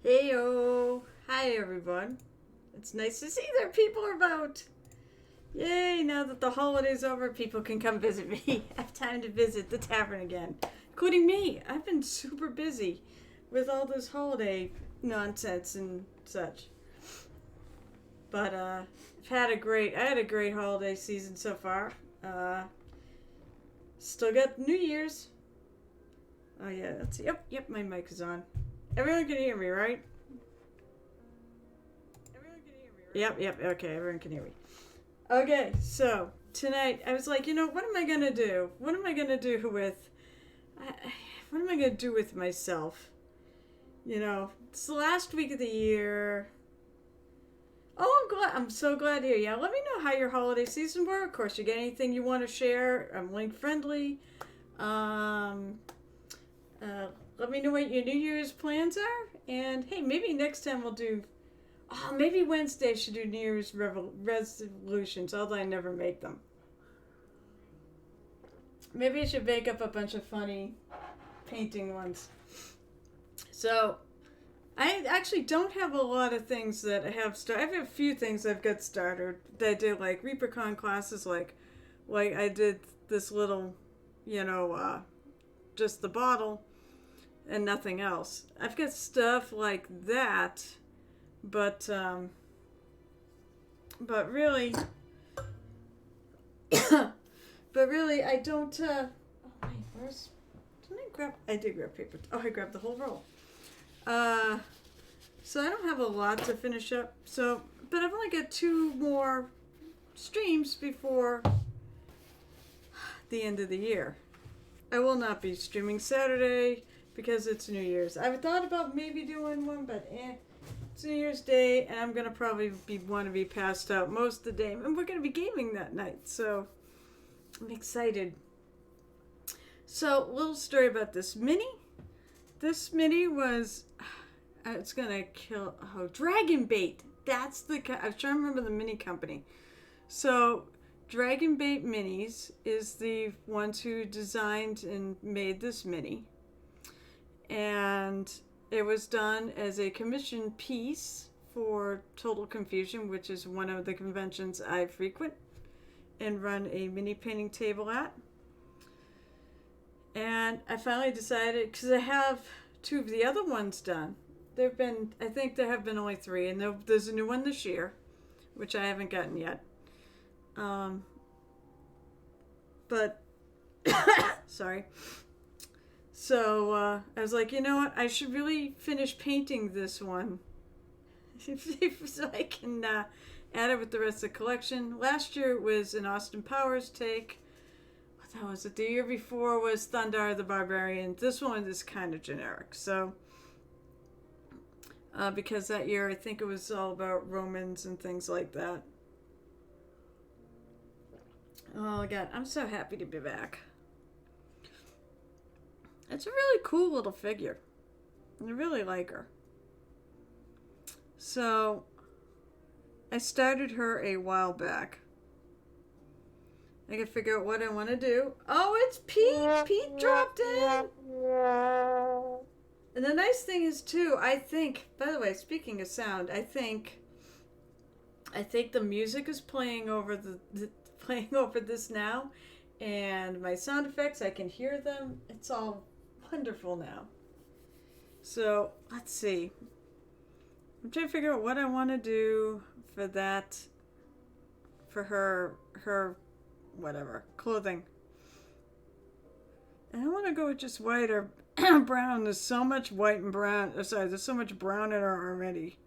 Heyo! Hi everyone. It's nice to see there people are about. Yay, now that the holiday's over, people can come visit me. I have time to visit the tavern again. Including me. I've been super busy with all this holiday nonsense and such. But I had a great holiday season so far. Uh Still got New Year's. Oh yeah, that's yep, my mic is on. Everyone can hear me, right? Yep, okay, everyone can hear me. Okay, so tonight I was like, what am I gonna do? What am I gonna do with? I, what am I gonna do with myself? It's the last week of the year. Oh, I'm so glad to hear. Yeah, let me know how your holiday season were. Of course, you get anything you want to share. I'm link friendly. Um, Let me know what your New Year's plans are. And hey, maybe next time we'll do. Oh, maybe Wednesday I should do New Year's resolutions, although I never make them. Maybe I should make up a bunch of funny painting ones. So, I actually don't have a lot of things that I have started. I have a few things I've got started that I did, like ReaperCon classes, like I did this little, just the bottle and nothing else. I've got stuff like that, but really, but really, I don't. Oh wait, where's? Didn't I grab? I did grab paper. Oh, I grabbed the whole roll. So I don't have a lot to finish up. So, but I've only got two more streams before the end of the year. I will not be streaming Saturday because it's New Year's. I've thought about maybe doing one, but it's New Year's Day, and I'm gonna probably want to be passed out most of the day, and we're gonna be gaming that night. So I'm excited. So, little story about this mini. This mini was, it's gonna kill. Oh, Dragon Bait. That's the. I was trying to remember the mini company. So, Dragon Bait Minis is the ones who designed and made this mini, and it was done as a commission piece for Total Confusion, which is one of the conventions I frequent and run a mini painting table at. And I finally decided, because I have two of the other ones done. I think there have been only three, and there's a new one this year, which I haven't gotten yet. But, sorry. So I was like, you know what? I should really finish painting this one so I can add it with the rest of the collection. Last year it was an Austin Powers take. That was it. The year before was Thundar the Barbarian. This one is kind of generic. So, because that year I think it was all about Romans and things like that. Oh God, I'm so happy to be back. It's a really cool little figure. I really like her. So, I started her a while back. I can figure out what I want to do. Oh, it's Pete! Pete dropped in! And the nice thing is, too, I think, by the way, speaking of sound, I think the music is playing over playing over this now, and my sound effects, I can hear them. It's all wonderful now. So, let's see. I'm trying to figure out what I want to do for that, for her whatever, clothing. And I want to go with just white or brown. There's so much white and brown. There's so much brown in her already.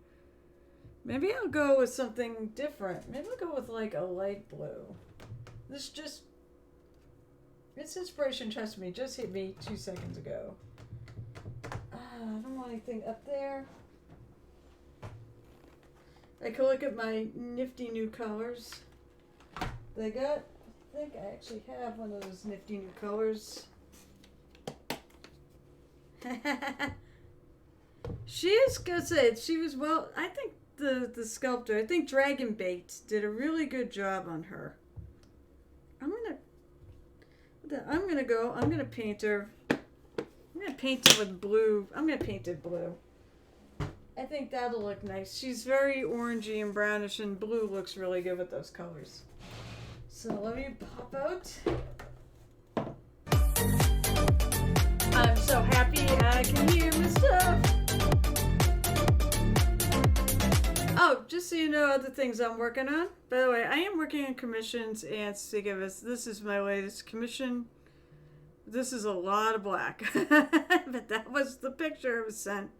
Maybe I'll go with something different. Maybe I'll go with like a light blue. This inspiration, trust me, just hit me 2 seconds ago. I don't want anything up there. I can look at my nifty new colors. I think I actually have one of those nifty new colors. She is good. She was I think the sculptor, I think Dragon Bait did a really good job on her. I'm gonna paint her. I'm gonna paint it with blue. I'm gonna paint it blue. I think that'll look nice. She's very orangey and brownish, and blue looks really good with those colors. So let me pop out. I'm so happy I can hear my stuff. Oh, just so you know, other things I'm working on. By the way, I am working on commissions, and this is my latest commission. This is a lot of black, but that was the picture it was sent.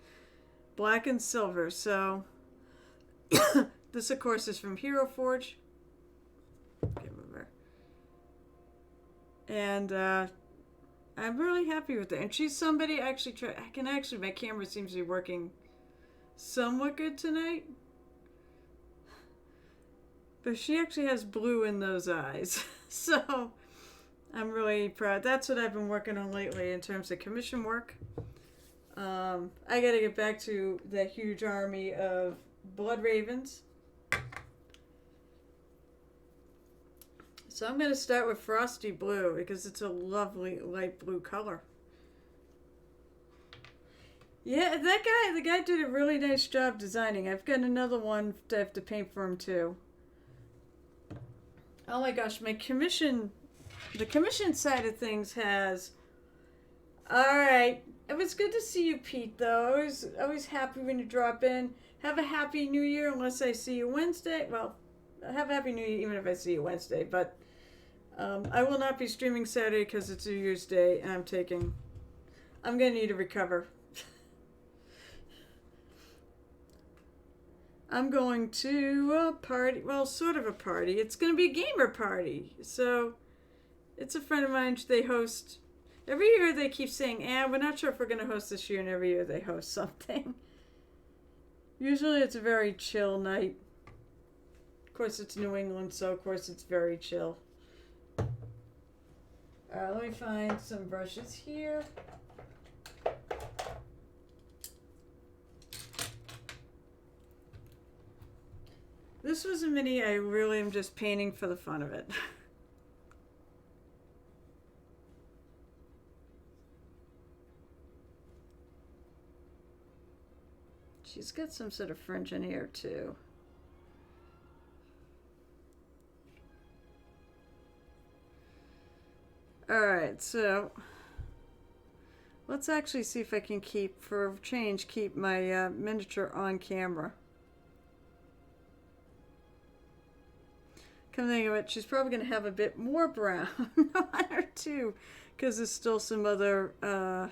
Black and silver. So this, of course, is from Hero Forge. Okay, over. And I'm really happy with it. And she's somebody my camera seems to be working somewhat good tonight. But she actually has blue in those eyes. So I'm really proud. That's what I've been working on lately in terms of commission work. I gotta get back to that huge army of blood ravens. So I'm gonna start with frosty blue because it's a lovely light blue color. Yeah, the guy did a really nice job designing. I've got another one to have to paint for him too. Oh my gosh, the commission side of things has. Alright. It was good to see you, Pete, though. Always happy when you drop in. Have a happy new year unless I see you Wednesday. Well, have a happy new year even if I see you Wednesday. But I will not be streaming Saturday because it's New Year's Day and I'm going to need to recover. I'm going to a party. Well, sort of a party. It's going to be a gamer party. So it's a friend of mine. They host. Every year they keep saying, we're not sure if we're going to host this year, and every year they host something. Usually it's a very chill night. Of course, it's New England, so of course it's very chill. Alright, let me find some brushes here. This was a mini I really am just painting for the fun of it. She's got some sort of fringe in here too. Alright, so let's actually see if I can keep my miniature on camera. Come to think of it, she's probably going to have a bit more brown on her too, because there's still some other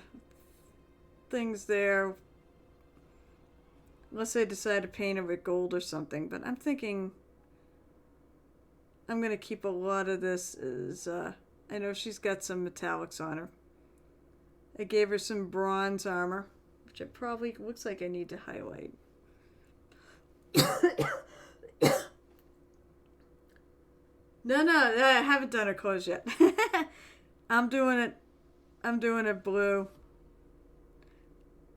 things there. Unless I decide to paint it with gold or something. But I'm thinking I'm going to keep a lot of this as, I know she's got some metallics on her. I gave her some bronze armor, which it probably looks like I need to highlight. No, I haven't done her clothes yet. I'm doing it blue.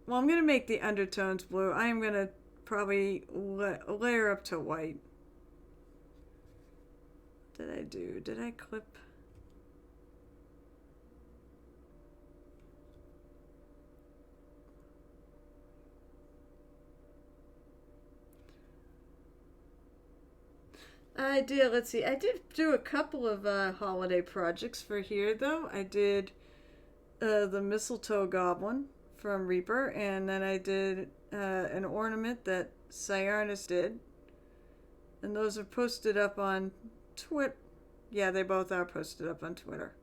Well, I'm going to make the undertones blue. I am going to probably layer up to white. Did I clip? I did, let's see. I did do a couple of holiday projects for here, though. I did the Mistletoe Goblin from Reaper, and then I did an ornament that Cyrus did, and those are posted up on Twitter. Yeah, they both are posted up on Twitter.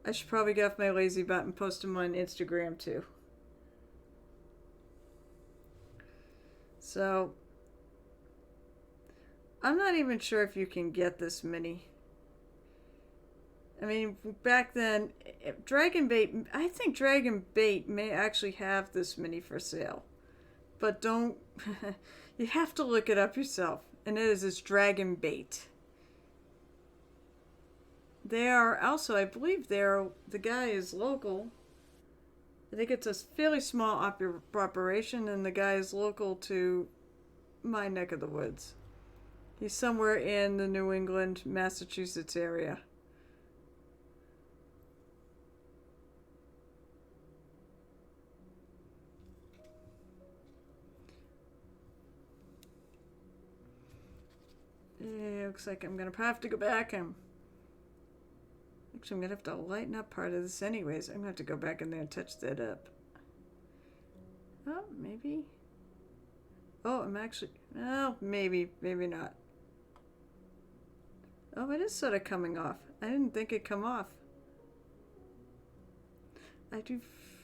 I should probably get off my lazy butt and post them on Instagram too. So I'm not even sure if you can get this mini. I mean, back then, I think Dragon Bait may actually have this mini for sale. But don't, you have to look it up yourself. And it's Dragon Bait. They are also, I believe the guy is local. I think it's a fairly small operation, and the guy is local to my neck of the woods. He's somewhere in the New England, Massachusetts area. looks like I'm gonna have to go back and actually I'm gonna have to lighten up part of this anyways. I'm gonna have to go back in there and touch that up. Oh, maybe. Oh, I'm actually, oh, maybe not. Oh, it is sort of coming off. I didn't think it'd come off.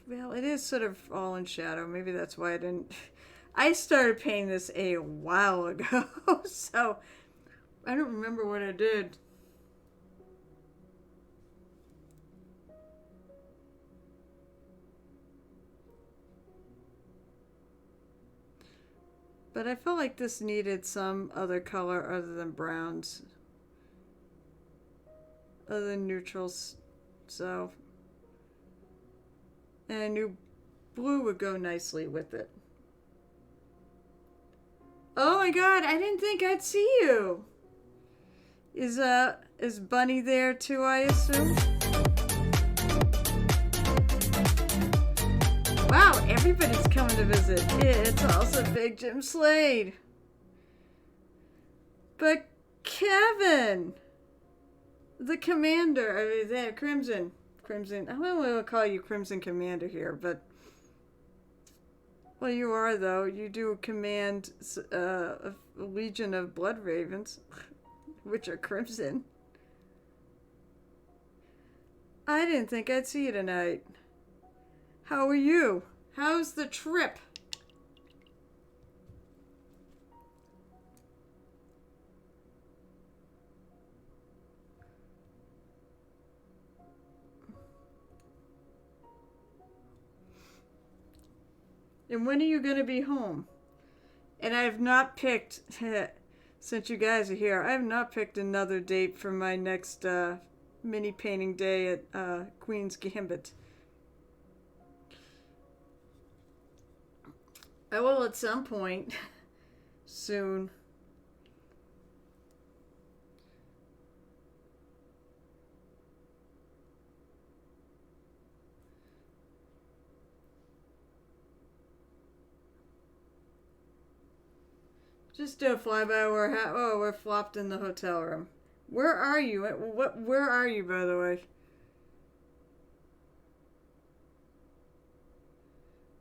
Well, it is sort of all in shadow. Maybe that's why I didn't. I started painting this a while ago, so I don't remember what I did. But I felt like this needed some other color other than browns. Other than neutrals. So, and I knew blue would go nicely with it. Oh my god, I didn't think I'd see you. Is Bunny there too, I assume? Wow, everybody's coming to visit. It's also Big Jim Slade. But Kevin, the commander, Crimson. I don't want to call you Crimson Commander here, but well, you are though. You do command a legion of blood ravens, which are crimson. I didn't think I'd see you tonight. How are you? How's the trip? And when are you going to be home? And I have not picked, since you guys are here, I have not picked another date for my next mini painting day at Queen's Gambit. I will at some point soon. Just do a flyby. We're flopped in the hotel room. Where are you? Where are you, by the way?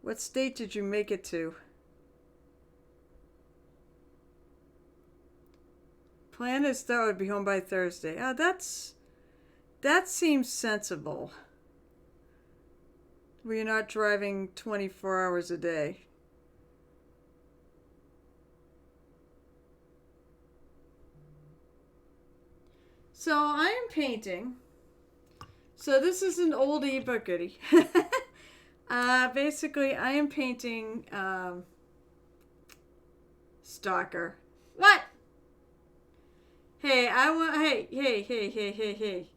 What state did you make it to? Plan is that I would be home by Thursday. That seems sensible. Where you're not driving 24 hours a day. So I am painting. So this is an oldie but goodie. Basically, I am painting Stalker. What? Hey, hey.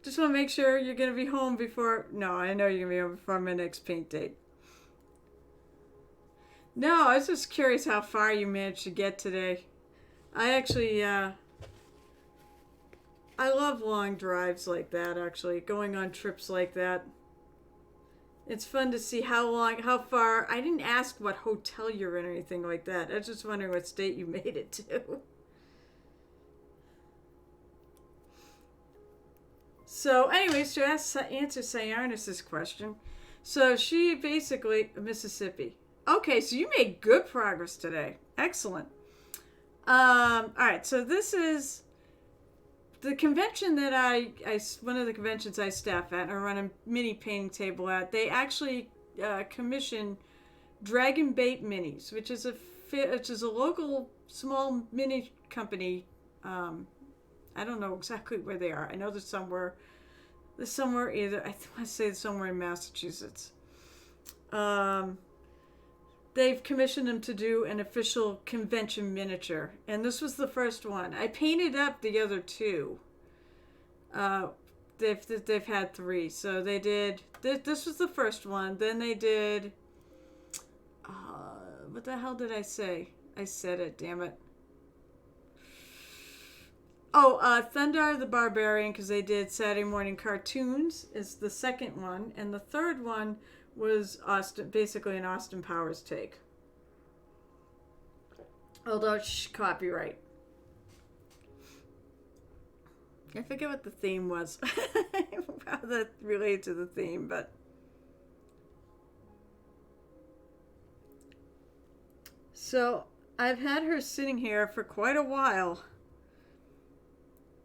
Just want to make sure you're going to be home before... No, I know you're going to be home before my next paint date. No, I was just curious how far you managed to get today. I actually... I love long drives like that, actually. Going on trips like that. It's fun to see how far... I didn't ask what hotel you're in or anything like that. I was just wondering what state you made it to. So, anyways, to answer Cyanus's question. So, she basically... Mississippi. Okay, so you made good progress today. Excellent. Alright, so this is... The convention that one of the conventions I staff at, or run a mini painting table at, they actually commission Dragon Bait Minis, which is a local small mini company. I don't know exactly where they are. I know there's somewhere either. I want to say somewhere in Massachusetts. They've commissioned them to do an official convention miniature. And this was the first one. I painted up the other two. They've had three. So they did... This was the first one. Then they did... what the hell did I say? I said it, damn it. Oh, Thundar the Barbarian, because they did Saturday Morning Cartoons, is the second one. And the third one... was basically an Austin Powers take. Although, copyright. I forget what the theme was. How that related to the theme, but so I've had her sitting here for quite a while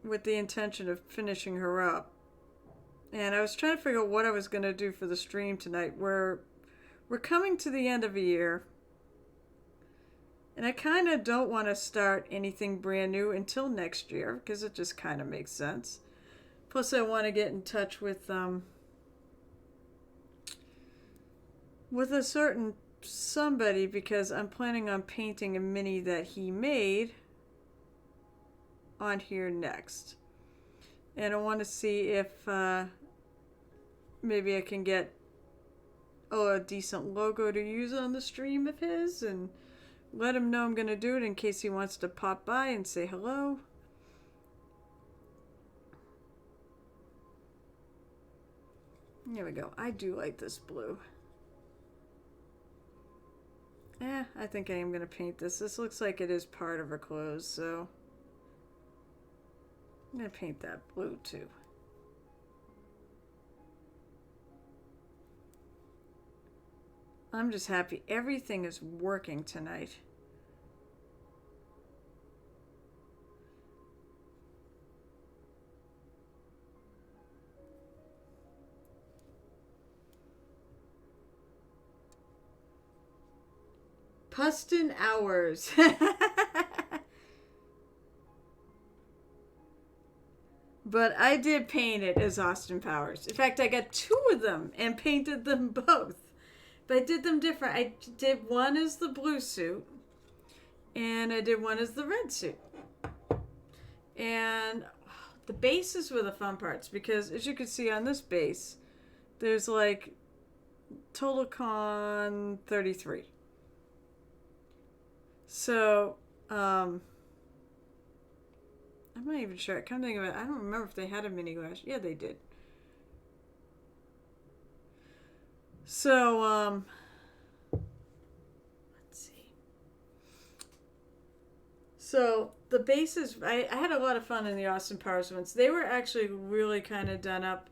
with the intention of finishing her up. And I was trying to figure out what I was going to do for the stream tonight. We're coming to the end of a year. And I kind of don't want to start anything brand new until next year because it just kind of makes sense. Plus, I want to get in touch with a certain somebody because I'm planning on painting a mini that he made on here next. And I want to see if maybe I can get a decent logo to use on the stream of his and let him know I'm going to do it in case he wants to pop by and say hello. There we go. I do like this blue. I think I am going to paint this. This looks like it is part of her clothes, so I'm going to paint that blue too. I'm just happy everything is working tonight. Pustin hours. But I did paint it as Austin Powers. In fact, I got 2 of them and painted them both. But I did them different. I did one as the blue suit, and I did one as the red suit. And the bases were the fun parts because, as you can see on this base, there's like total con 33. So, I'm not even sure. I come to think of it, I don't remember if they had a mini glass. Yeah, they did. So, let's see. So, the bases, I had a lot of fun in the Austin Powers ones. They were actually really kind of done up.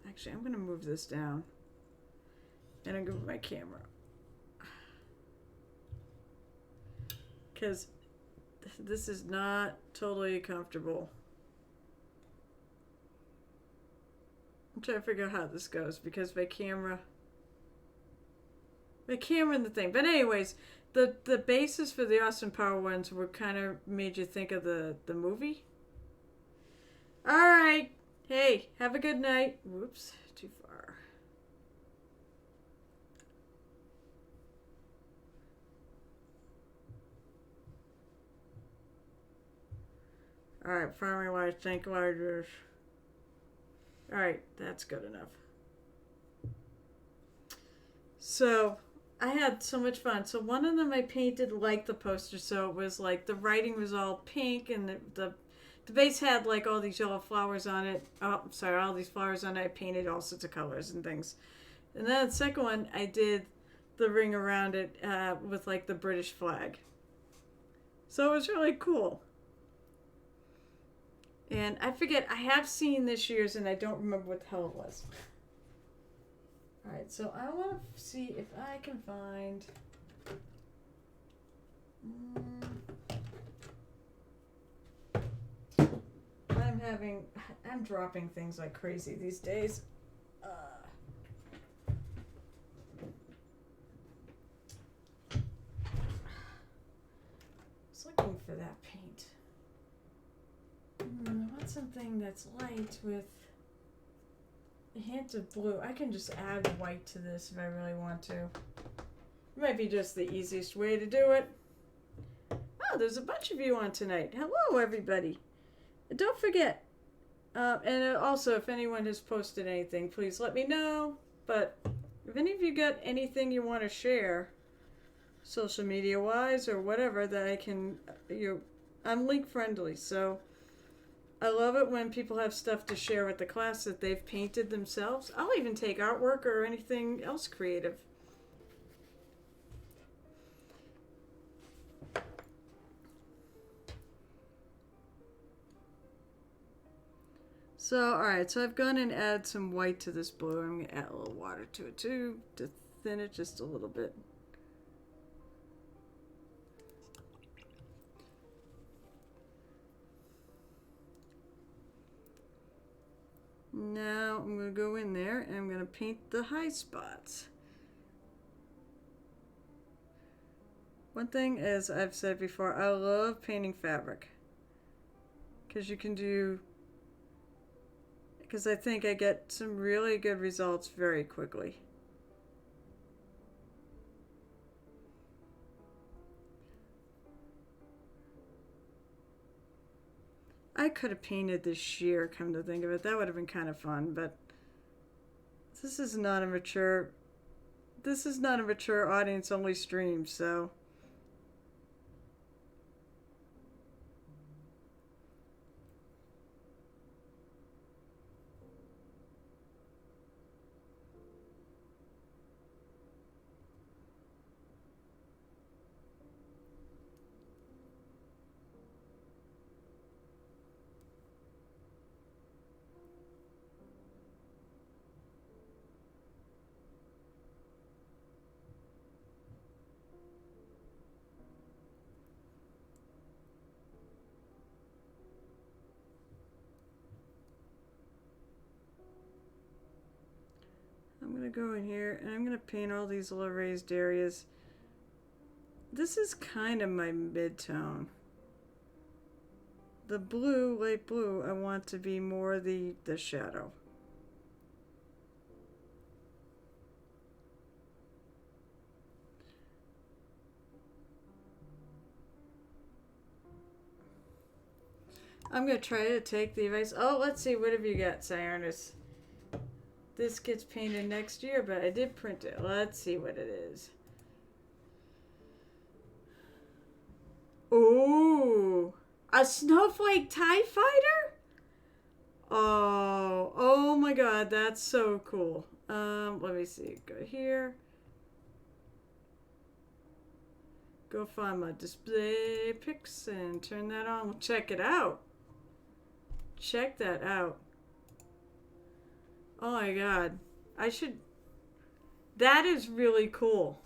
Actually, I'm going to move this down. And I'm going to move my camera. Because this is not totally comfortable. I'm trying to figure out how this goes because my camera and the thing. But anyways, the basis for the Austin Power ones were kind of made you think of the movie. All right. Hey, have a good night. Whoops, too far. All right, primary wise, think larger. All right, that's good enough. So I had so much fun. So one of them I painted like the poster, so it was like the writing was all pink, and the base had like all these yellow flowers on it. Oh, sorry, all these flowers on it. I painted all sorts of colors and things. And then the second one, I did the ring around it with like the British flag. So it was really cool. And I forget, I have seen this year's and I don't remember what the hell it was. Alright, so I want to see if I can find... I'm dropping things like crazy these days. I was looking for that paint. I want something that's light with a hint of blue. I can just add white to this if I really want to. It might be just the easiest way to do it. Oh, there's a bunch of you on tonight. Hello, everybody. And don't forget, and also if anyone has posted anything, please let me know. But if any of you got anything you want to share, social media wise or whatever, that I can, I'm link friendly, so I love it when people have stuff to share with the class that they've painted themselves. I'll even take artwork or anything else creative. So, alright, so I've gone and added some white to this blue. I'm going to add a little water to it too to thin it just a little bit. Now I'm going to go in there and I'm going to paint the high spots. One thing, as I've said before, I love painting fabric. Because you can do... Because I think I get some really good results very quickly. I could have painted this year, come to think of it. That would have been kind of fun, but this is not a mature audience only stream, so I'm going to go in here and I'm going to paint all these little raised areas. This is kind of my mid-tone. The blue, light blue, I want to be more the shadow. I'm going to try to take the advice. Oh, let's see. What have you got, Cyanus? This gets painted next year, but I did print it. Let's see what it is. Ooh, a snowflake TIE fighter? Oh my god, that's so cool. Let me see. Go here. Go find my display pics and turn that on. Check it out. Check that out. Oh my god. I should... That is really cool.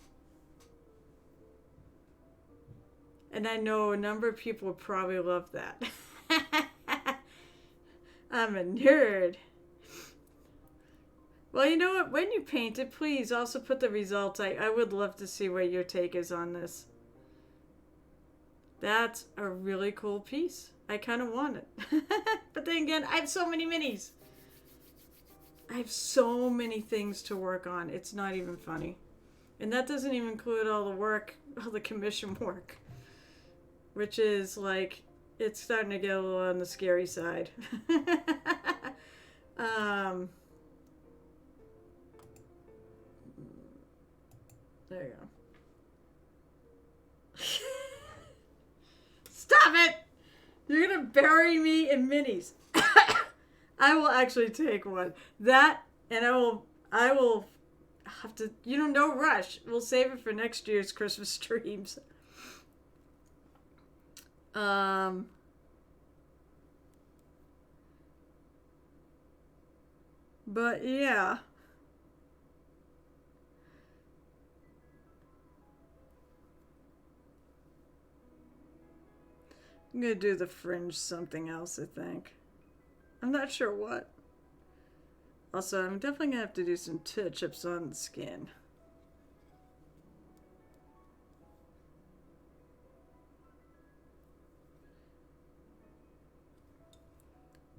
And I know a number of people would probably love that. I'm a nerd. Well, you know what? When you paint it, please also put the results. I would love to see what your take is on this. That's a really cool piece. I kind of want it. But then again, I have so many minis. I have so many things to work on. It's not even funny. And that doesn't even include all the work, all the commission work. Which is like, it's starting to get a little on the scary side. There you go. Stop it! You're gonna bury me in minis. I will actually take one. That, and I will have to, no rush. We'll save it for next year's Christmas streams. But yeah. I'm gonna do the fringe something else, I think. I'm not sure what. Also, I'm definitely gonna have to do some touch-ups on the skin.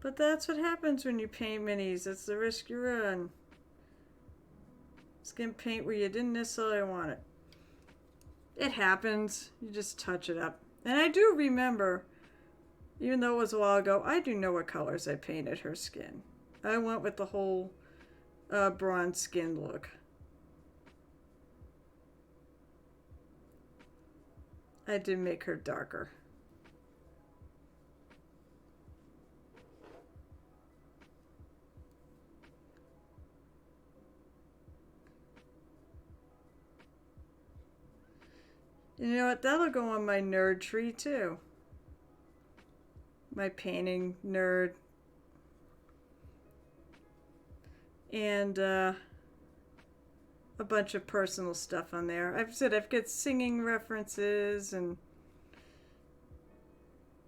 But that's what happens when you paint minis. That's the risk you run. Skin paint where you didn't necessarily want it. It happens. You just touch it up. And I do remember, even though it was a while ago, I do know what colors I painted her skin. I went with the whole bronze skin look. I did make her darker. You know what? That'll go on my nerd tree too. My painting nerd. and a bunch of personal stuff on there. I've said I've got singing references and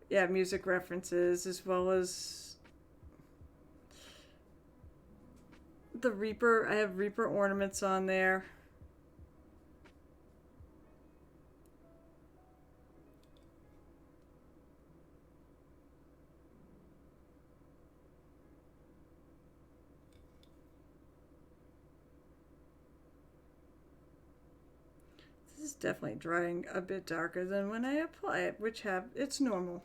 yeah, music references, as well as the Reaper. I have Reaper ornaments on there. This is definitely drying a bit darker than when I apply it, which it's normal.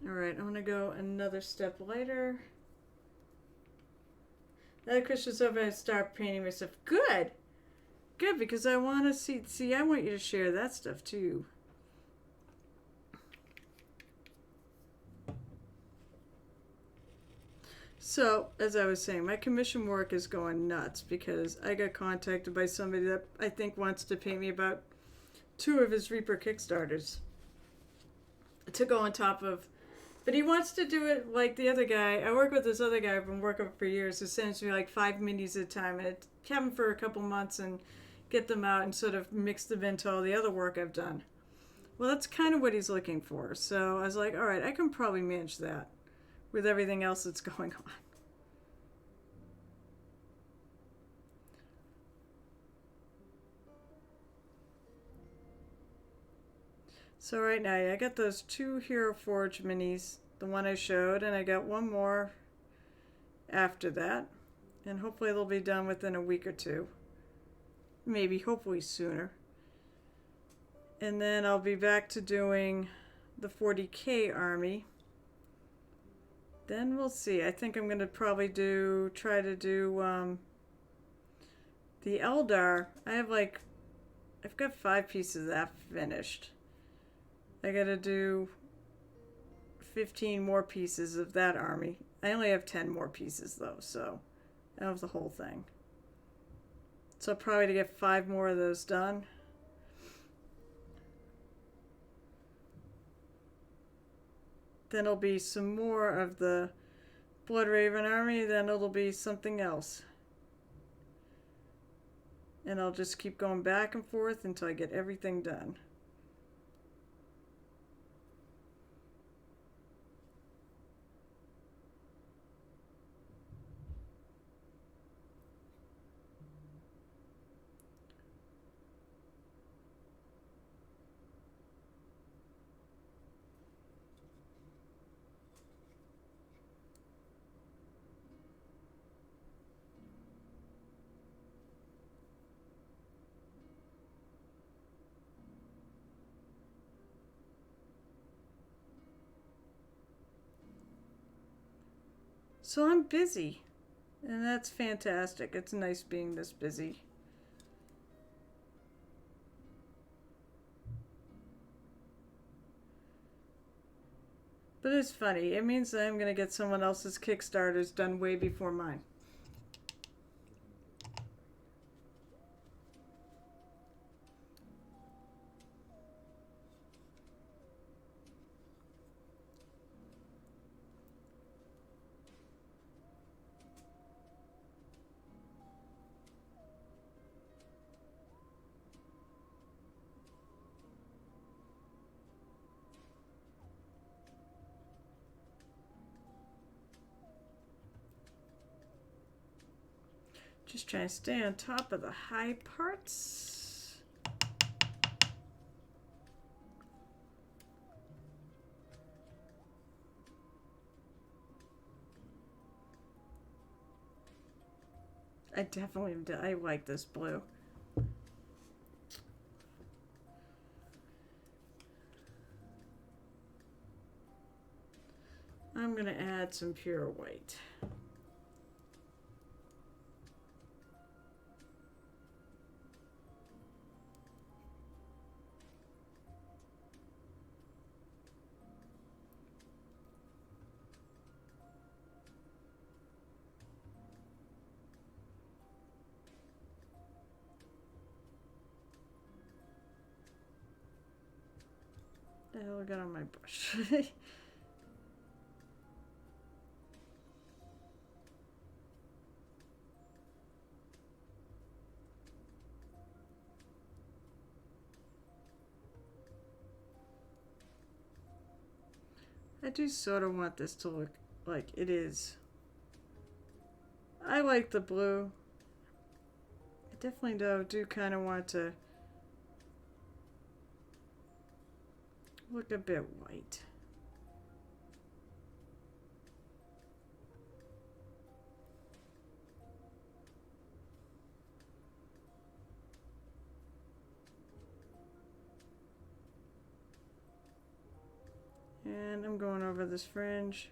Alright, I'm gonna go another step lighter. Now that Christmas over, I start painting myself. Good! Good, because I want to see, I want you to share that stuff too. So, as I was saying, my commission work is going nuts because I got contacted by somebody that I think wants to pay me about 2 of his Reaper Kickstarters to go on top of. But he wants to do it like the other guy. I work with this other guy I've been working with for years who sends me like 5 minis at a time, and it have them for a couple months and get them out and sort of mix them into all the other work I've done. Well, that's kind of what he's looking for. So I was like, all right, I can probably manage that with everything else that's going on. So right now, I got those 2 Hero Forge minis, the one I showed, and I got one more after that. And hopefully they'll be done within a week or 2. Maybe, hopefully sooner. And then I'll be back to doing the 40K army. Then we'll see. I think I'm going to probably try to do the Eldar. I've got 5 pieces of that finished. I gotta do 15 more pieces of that army. I only have 10 more pieces though, so I have the whole thing. So probably to get 5 more of those done. Then it'll be some more of the Blood Raven army, then it'll be something else. And I'll just keep going back and forth until I get everything done. So I'm busy, and that's fantastic. It's nice being this busy. But it's funny. It means that I'm going to get someone else's Kickstarters done way before mine. Just trying to stay on top of the high parts. I like this blue. I'm going to add some pure white. What the hell I got on my brush? I do sort of want this to look like it is. I like the blue. I definitely do kind of want to look a bit white. And I'm going over this fringe.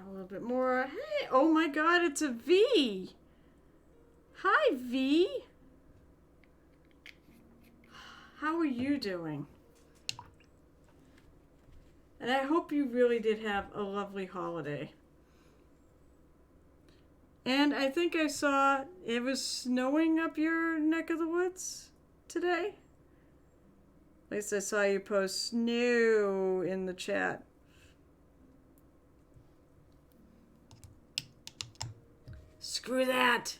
A little bit more. Hey, oh my God, it's a V. Hi, V. How are you doing? And I hope you really did have a lovely holiday. And I think I saw it was snowing up your neck of the woods today. At least I saw you post snow in the chat. Screw that.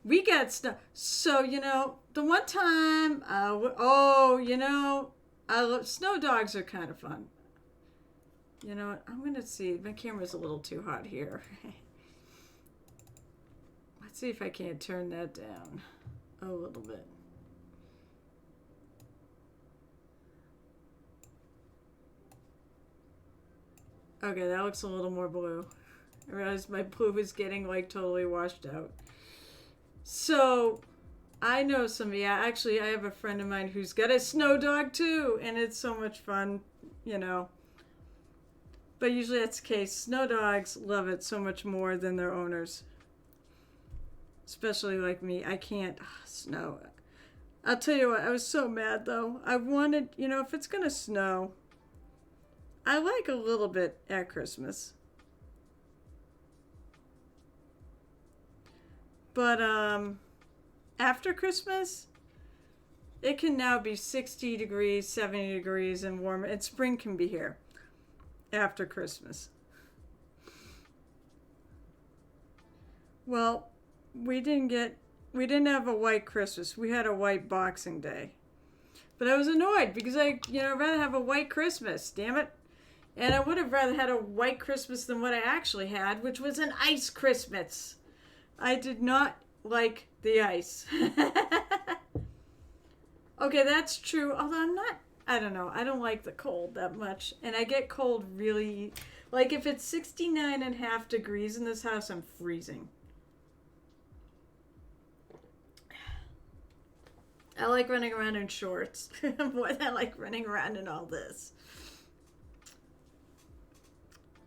We got snow. So, the one time, snow dogs are kind of fun. You know what? I'm going to see. My camera's a little too hot here. Let's see if I can't turn that down a little bit. Okay, that looks a little more blue. I realized my blue is getting like totally washed out. So, I know actually I have a friend of mine who's got a snow dog too, and it's so much fun, But usually that's the case. Snow dogs love it so much more than their owners. Especially like me. I can't snow. I'll tell you what, I was so mad though. I wanted, if it's going to snow, I like a little bit at Christmas. But after Christmas, it can now be 60 degrees, 70 degrees and warmer. And spring can be here after Christmas. Well, we didn't have a white Christmas. We had a white Boxing Day. But I was annoyed because I'd rather have a white Christmas, damn it. And I would have rather had a white Christmas than what I actually had, which was an ice Christmas. I did not like the ice. Okay, that's true. Although I don't know. I don't like the cold that much. And I get cold really, like if it's 69.5 degrees in this house, I'm freezing. I like running around in shorts more than I like running around in all this.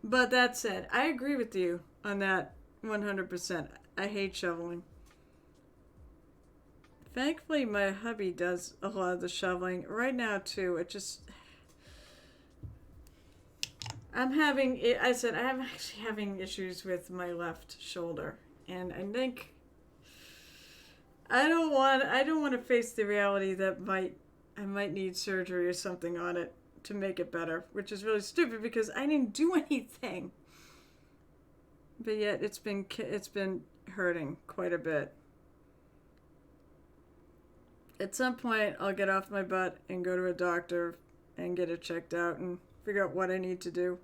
But that said, I agree with you on that 100%. I hate shoveling. Thankfully, my hubby does a lot of the shoveling. Right now, too, I'm actually having issues with my left shoulder. And I think I don't want to face the reality that I might need surgery or something on it to make it better, which is really stupid because I didn't do anything. But yet it's been hurting quite a bit. At some point, I'll get off my butt and go to a doctor and get it checked out and figure out what I need to do.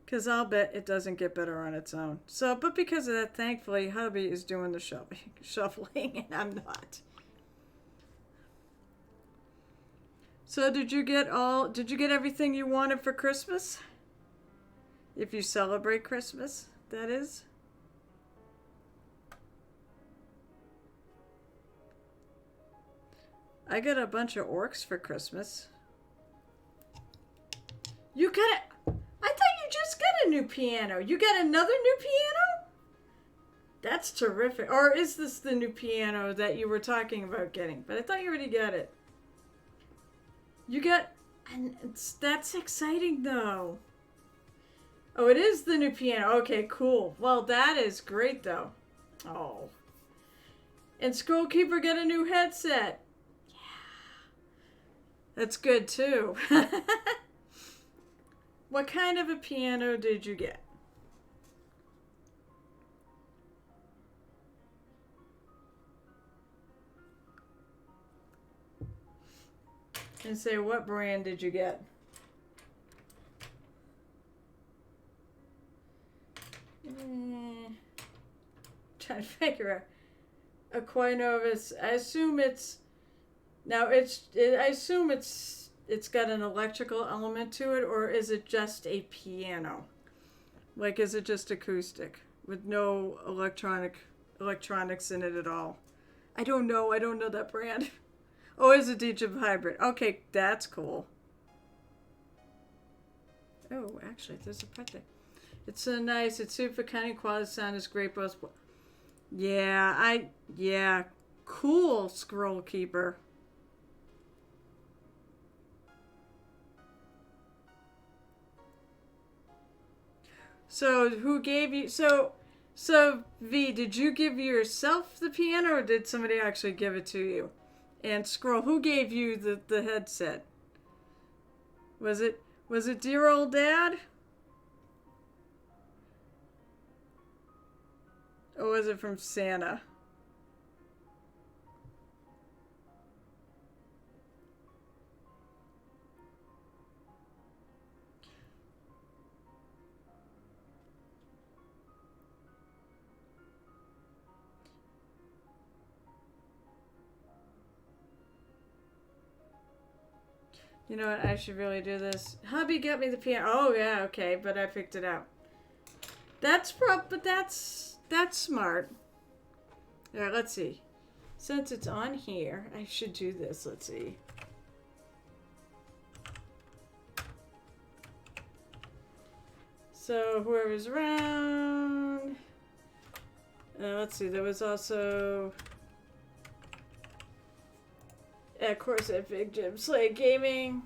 Because I'll bet it doesn't get better on its own. So, but because of that, thankfully, hubby is doing the shuffling and I'm not. So did you get everything you wanted for Christmas? If you celebrate Christmas, that is. I got a bunch of orcs for Christmas. You got it. I thought you just got a new piano. You got another new piano? That's terrific. Or is this the new piano that you were talking about getting? But I thought you already got it. You got... And that's exciting, though. Oh, it is the new piano. Okay, cool. Well, that is great, though. Oh. And Scroll Keeper got a new headset. Yeah. That's good, too. What kind of a piano did you get? And say, what brand did you get? Trying to figure out. Aquinovus. I assume it's... Now, I assume it's got an electrical element to it, or is it just a piano? Like, is it just acoustic with no electronics in it at all? I don't know. I don't know that brand. Oh, it's a Digital Hybrid. Okay, that's cool. Oh, actually, there's a part there. It's so nice. It's super kind of quality sound is great. Both. Yeah, cool, Scroll Keeper. So, who gave you... So, V, did you give yourself the piano, or did somebody actually give it to you? And Scroll, who gave you the headset? Was it dear old Dad? Or was it from Santa? You know what? I should really do this. Hubby got me the piano. Oh yeah, okay, but I picked it out. That's smart. All right, let's see. Since it's on here, I should do this. Let's see. So whoever's around. Let's see. There was also. Of course, at Big Jim Slate Gaming.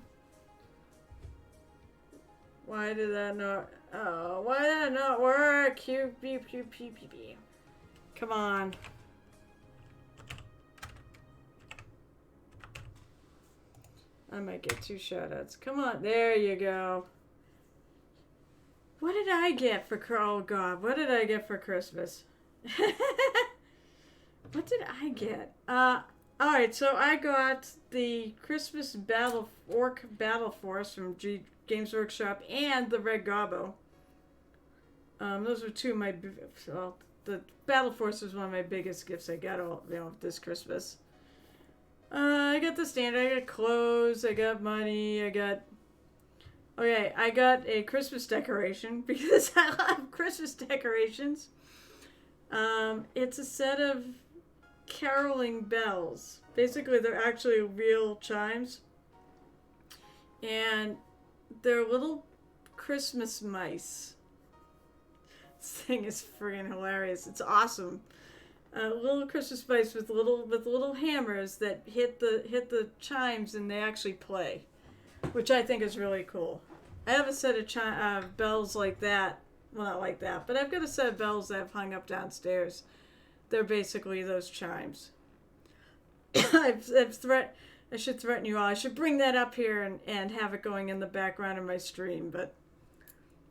Why did that not? Oh, why did that not work? Q, B, Q, P, P, B. Come on. I might get 2 shoutouts. Come on, there you go. What did I get for? Oh God, what did I get for Christmas? What did I get? Alright, so I got the Christmas Orc Battle Force from Games Workshop and the Red Gobbo. Those were 2 of my... Well, the Battle Force was one of my biggest gifts I got this Christmas. I got the standard, I got clothes, I got money, I got... Okay, I got a Christmas decoration because I love Christmas decorations. It's a set of caroling bells. Basically, they're actually real chimes. And they're little Christmas mice. This thing is friggin' hilarious. It's awesome. Little Christmas mice with little hammers that hit the chimes and they actually play, which I think is really cool. I have a set of bells like that. Well, not like that, but I've got a set of bells that I've hung up downstairs. They're basically those chimes. I should threaten you all. I should bring that up here and have it going in the background of my stream, but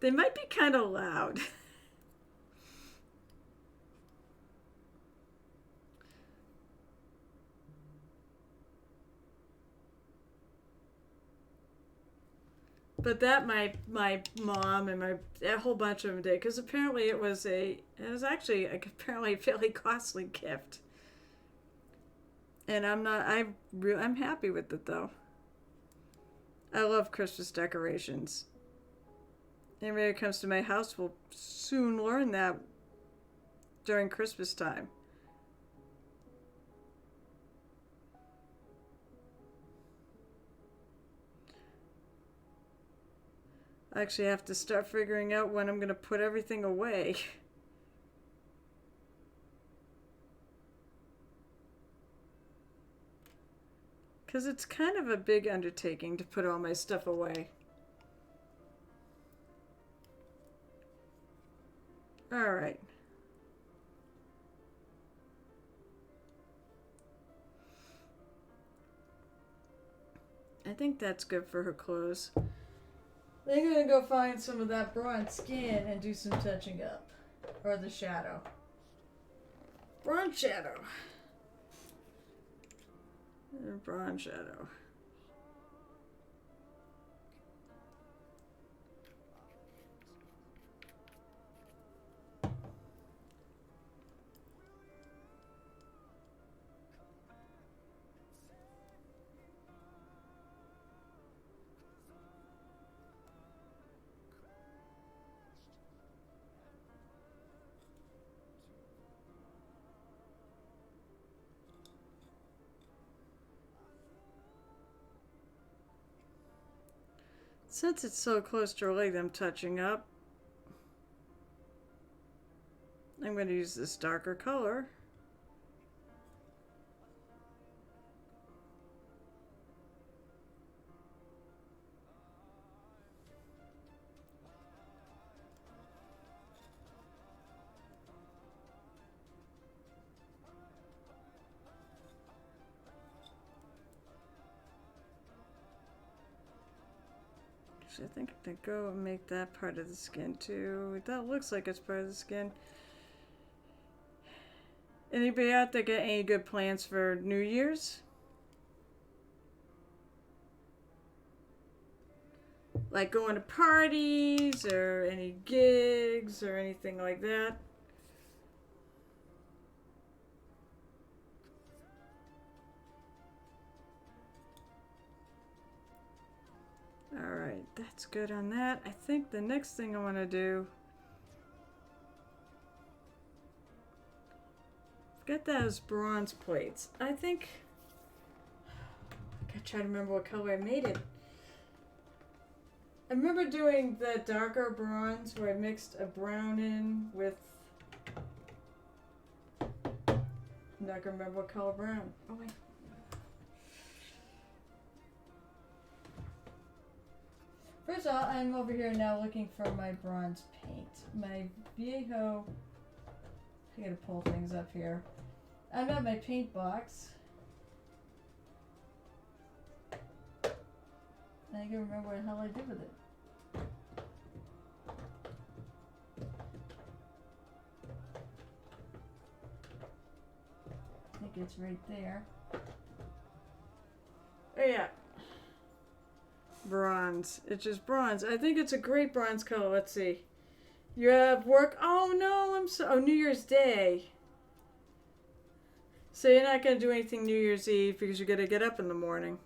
they might be kind of loud. But that my mom and a whole bunch of them did, because apparently it was actually apparently a fairly costly gift. And I'm happy with it though. I love Christmas decorations. Anybody who comes to my house will soon learn that during Christmas time. I actually have to start figuring out when I'm going to put everything away. Because it's kind of a big undertaking to put all my stuff away. Alright. I think that's good for her clothes. Then I'm gonna go find some of that bronze skin and do some touching up. Or the shadow. Bronze shadow. Bronze shadow. Since it's so close to really them touching up, I'm going to use this darker color. I think I'm going to go and make that part of the skin too. That looks like it's part of the skin. Anybody out there got any good plans for New Year's? Like going to parties or any gigs or anything like that? Alright, that's good on that. I think the next thing I want to do... I've got those bronze plates. I think... I gotta try to remember what color I made it. I remember doing the darker bronze where I mixed a brown in with... I'm not gonna remember what color brown. Oh wait. First of all, I'm over here now looking for my bronze paint. My viejo... I gotta pull things up here. I'm at my paint box. I can't remember what the hell I did with it. I think it's right there. Oh yeah. Bronze. It's just bronze. I think it's a great bronze color. Let's see. You have work. Oh no, I'm so. Oh, New Year's Day. So you're not gonna do anything New Year's Eve because you gotta get up in the morning.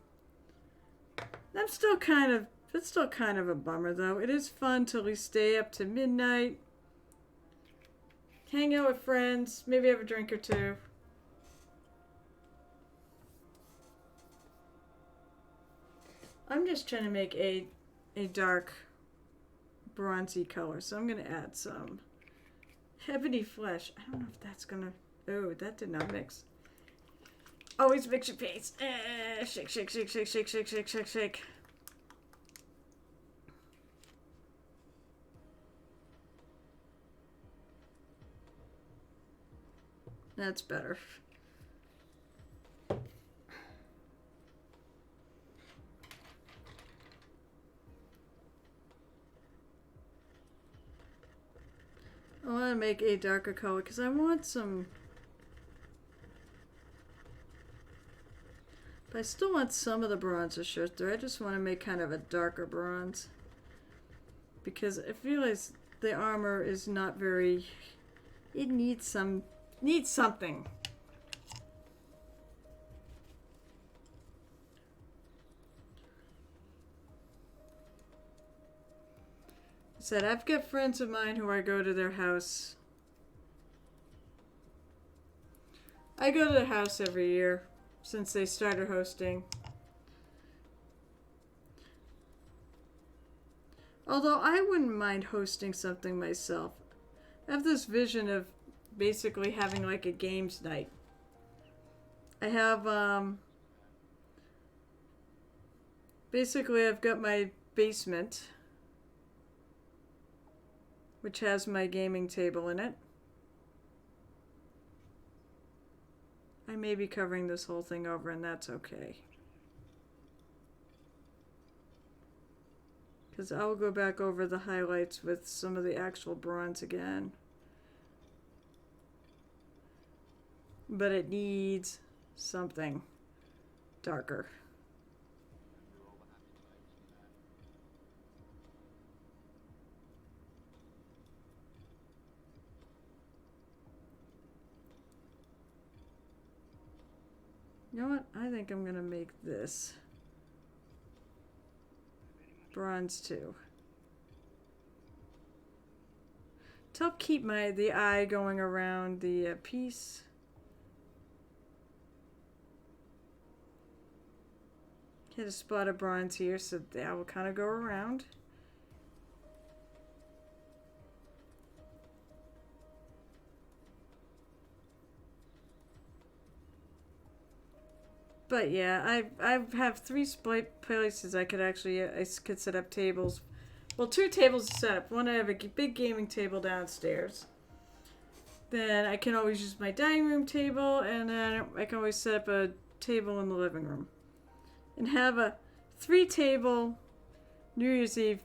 That's still kind of. That's still kind of a bummer though. It is fun to at least stay up to midnight. Hang out with friends. Maybe have a drink or two. I'm just trying to make a dark bronzy color, so I'm going to add some ebony flesh. I don't know if that's going to... Oh, that did not mix. Always mix your paste. Shake, shake, shake, shake, shake, shake, shake, shake, shake. That's better. I want to make a darker color because I want some... But I still want some of the bronze to show through. I just want to make kind of a darker bronze. Because I realize the armor is not very... It needs some... Needs something. I said, I've got friends of mine who I go to their house. I go to their house every year since they started hosting. Although I wouldn't mind hosting something myself. I have this vision of basically having like a games night. I have, basically I've got my basement, which has my gaming table in it. I may be covering this whole thing over, and that's okay. Because I'll go back over the highlights with some of the actual bronze again. But it needs something darker. You know what? I think I'm gonna make this bronze too. To help keep the eye going around the piece. Hit a spot of bronze here, so that will kind of go around. But yeah, I have 3 places I could actually I could set up tables. Well, 2 tables to set up. One, I have a big gaming table downstairs. Then I can always use my dining room table, and then I can always set up a table in the living room, and have a 3-table New Year's Eve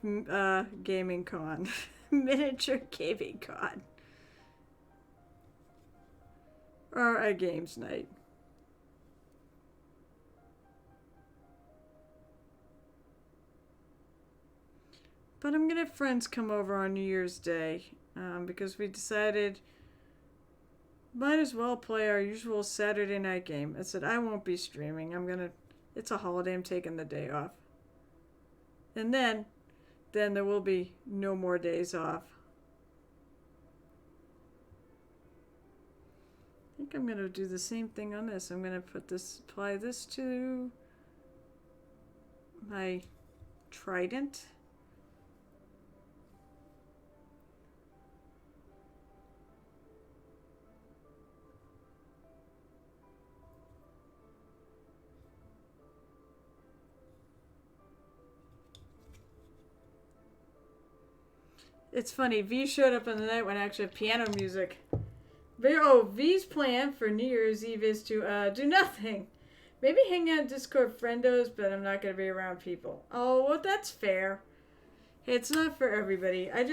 gaming con, miniature gaming con, or a games night. But I'm gonna have friends come over on New Year's Day because we decided might as well play our usual Saturday night game. I said I won't be streaming. It's a holiday. I'm taking the day off, and then there will be no more days off. I think I'm gonna do the same thing on this. I'm gonna apply this to my trident. It's funny, V showed up on the night when I actually had piano music. V's plan for New Year's Eve is to do nothing. Maybe hang out Discord friendos, but I'm not going to be around people. Oh, well, that's fair. It's not for everybody. Not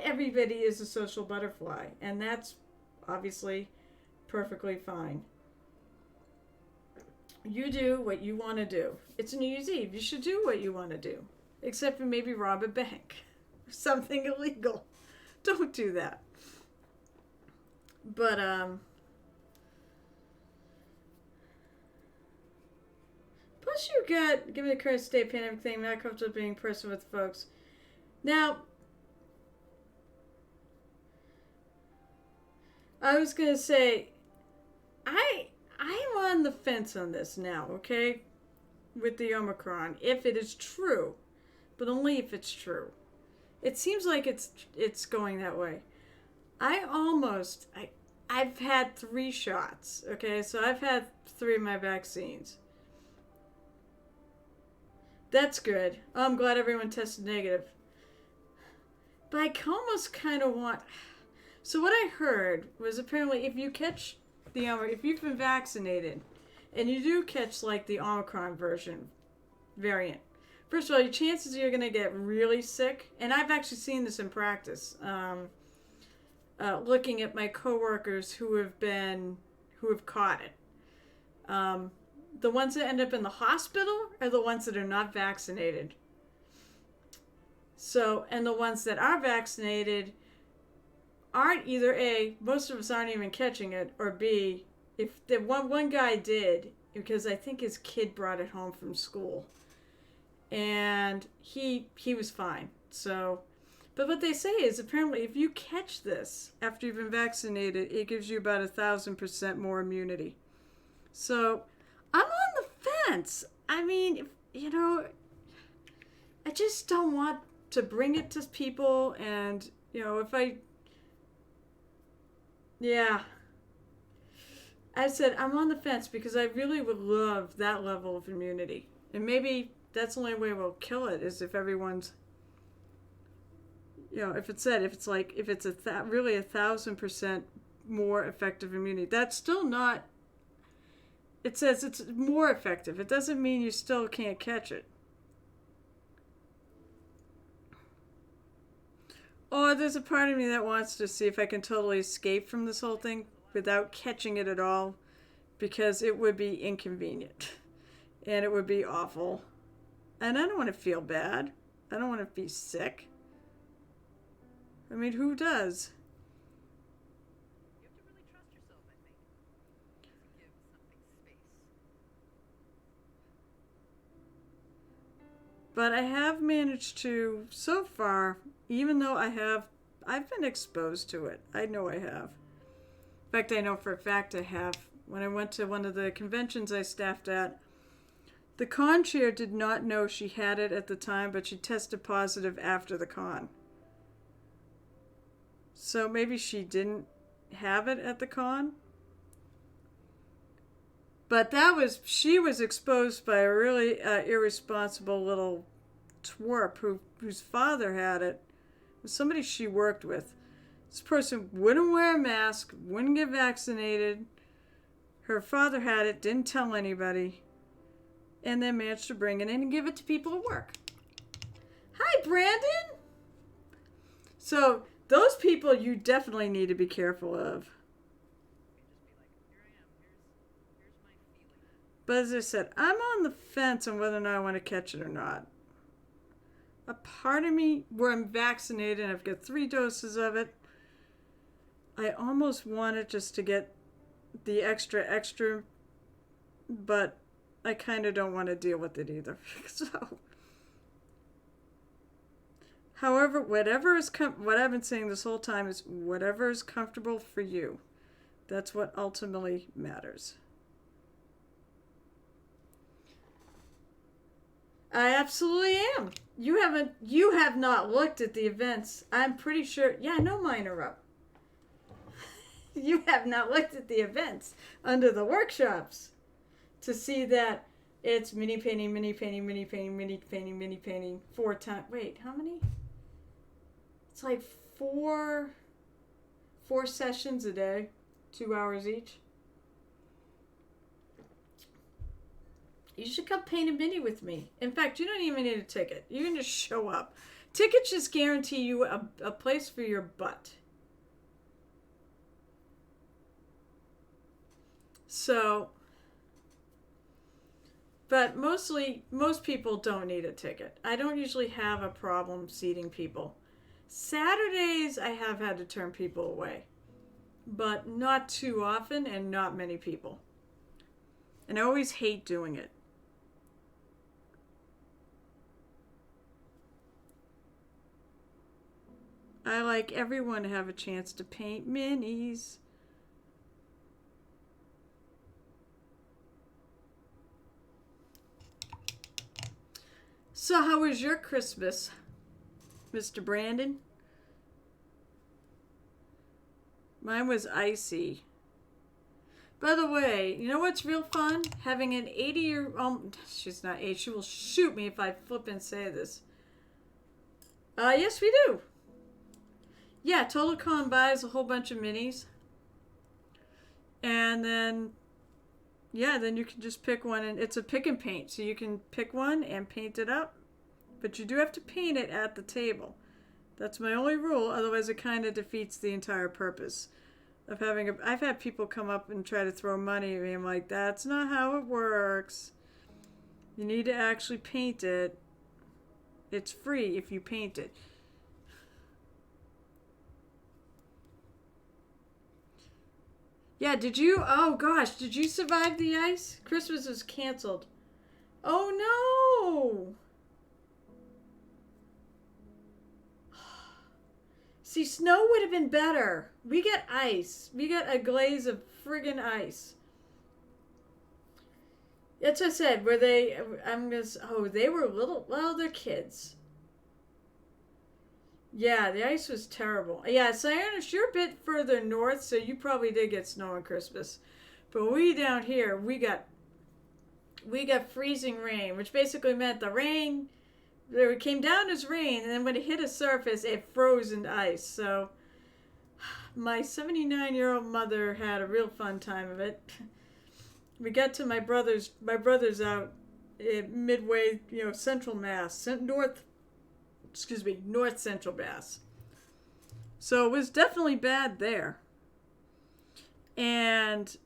everybody is a social butterfly, and that's obviously perfectly fine. You do what you want to do. It's New Year's Eve. You should do what you want to do. Except for maybe rob a bank. Something illegal. Don't do that. But, plus you got, given the current state pandemic thing, not comfortable being in person with folks. Now, I was going to say, I'm on the fence on this now, okay? With the Omicron, if it is true. But only if it's true. It seems like it's going that way. I've had 3 shots, okay? So I've had 3 of my vaccines. That's good. I'm glad everyone tested negative. But I almost kind of want... So what I heard was apparently if you catch if you've been vaccinated, and you do catch like the Omicron variant, first of all, your chances you're going to get really sick, and I've actually seen this in practice, looking at my coworkers who have caught it. The ones that end up in the hospital are the ones that are not vaccinated. So, and the ones that are vaccinated aren't either A, most of us aren't even catching it, or B, if the one guy did, because I think his kid brought it home from school. And he was fine. So, but what they say is apparently if you catch this after you've been vaccinated, it gives you about 1,000% more immunity. So, I'm on the fence. I mean, I I just don't want to bring it to people, and yeah. I said I'm on the fence because I really would love that level of immunity, and maybe that's the only way we'll kill it is if everyone's, if it's really 1,000% more effective immunity. That's still not. It says it's more effective. It doesn't mean you still can't catch it. Oh, there's a part of me that wants to see if I can totally escape from this whole thing without catching it at all, because it would be inconvenient and it would be awful. And I don't want to feel bad. I don't want to be sick. I mean, who does? You have to really trust yourself, I think, to give something space. But I have managed to, so far, even though I've been exposed to it. I know I have. In fact, I know for a fact I have. When I went to one of the conventions I staffed at, the con chair did not know she had it at the time, but she tested positive after the con. So maybe she didn't have it at the con. But she was exposed by a really irresponsible little twerp whose father had it. It was somebody she worked with. This person wouldn't wear a mask, wouldn't get vaccinated. Her father had it, didn't tell anybody, and then managed to bring it in and give it to people at work. Hi, Brandon! So, those people you definitely need to be careful of. But as I said, I'm on the fence on whether or not I want to catch it or not. A part of me, where I'm vaccinated and I've got 3 doses of it, I almost want it just to get the extra, but I kind of don't want to deal with it either. So, however, what I've been saying this whole time is whatever is comfortable for you. That's what ultimately matters. I absolutely am. You have not looked at the events. I'm pretty sure. Yeah, I know mine are up. You have not looked at the events under the workshops to see that it's mini painting, 4 times. Wait, how many? It's like four sessions a day, 2 hours each. You should come paint a mini with me. In fact, you don't even need a ticket. You can just show up. Tickets just guarantee you a place for your butt. So, but most people don't need a ticket. I don't usually have a problem seating people. Saturdays, I have had to turn people away, but not too often and not many people. And I always hate doing it. I like everyone to have a chance to paint minis. So how was your Christmas, Mr. Brandon? Mine was icy. By the way, you know what's real fun? Having an 80-year-old... she's not 80. She will shoot me if I flip and say this. Yes, we do. Yeah, Total Con buys a whole bunch of minis. And then... yeah, then you can just pick one, and it's a pick and paint. So you can pick one and paint it up. But you do have to paint it at the table. That's my only rule. Otherwise, it kind of defeats the entire purpose of having I've had people come up and try to throw money at me. I'm like, that's not how it works. You need to actually paint it. It's free if you paint it. Yeah, did you survive the ice? Christmas is canceled. Oh no! See, snow would have been better. We get ice. We get a glaze of friggin' ice. That's what I said. They were little, well, they're kids. Yeah, the ice was terrible. Yeah, Cyanus, you're a bit further north, so you probably did get snow on Christmas. But we down here, we got freezing rain, which basically meant the rain it came down as rain, and then when it hit a surface, it froze in ice. So my 79-year-old mother had a real fun time of it. We got to my brother's out midway, central Mass, north central Mass. So it was definitely bad there. And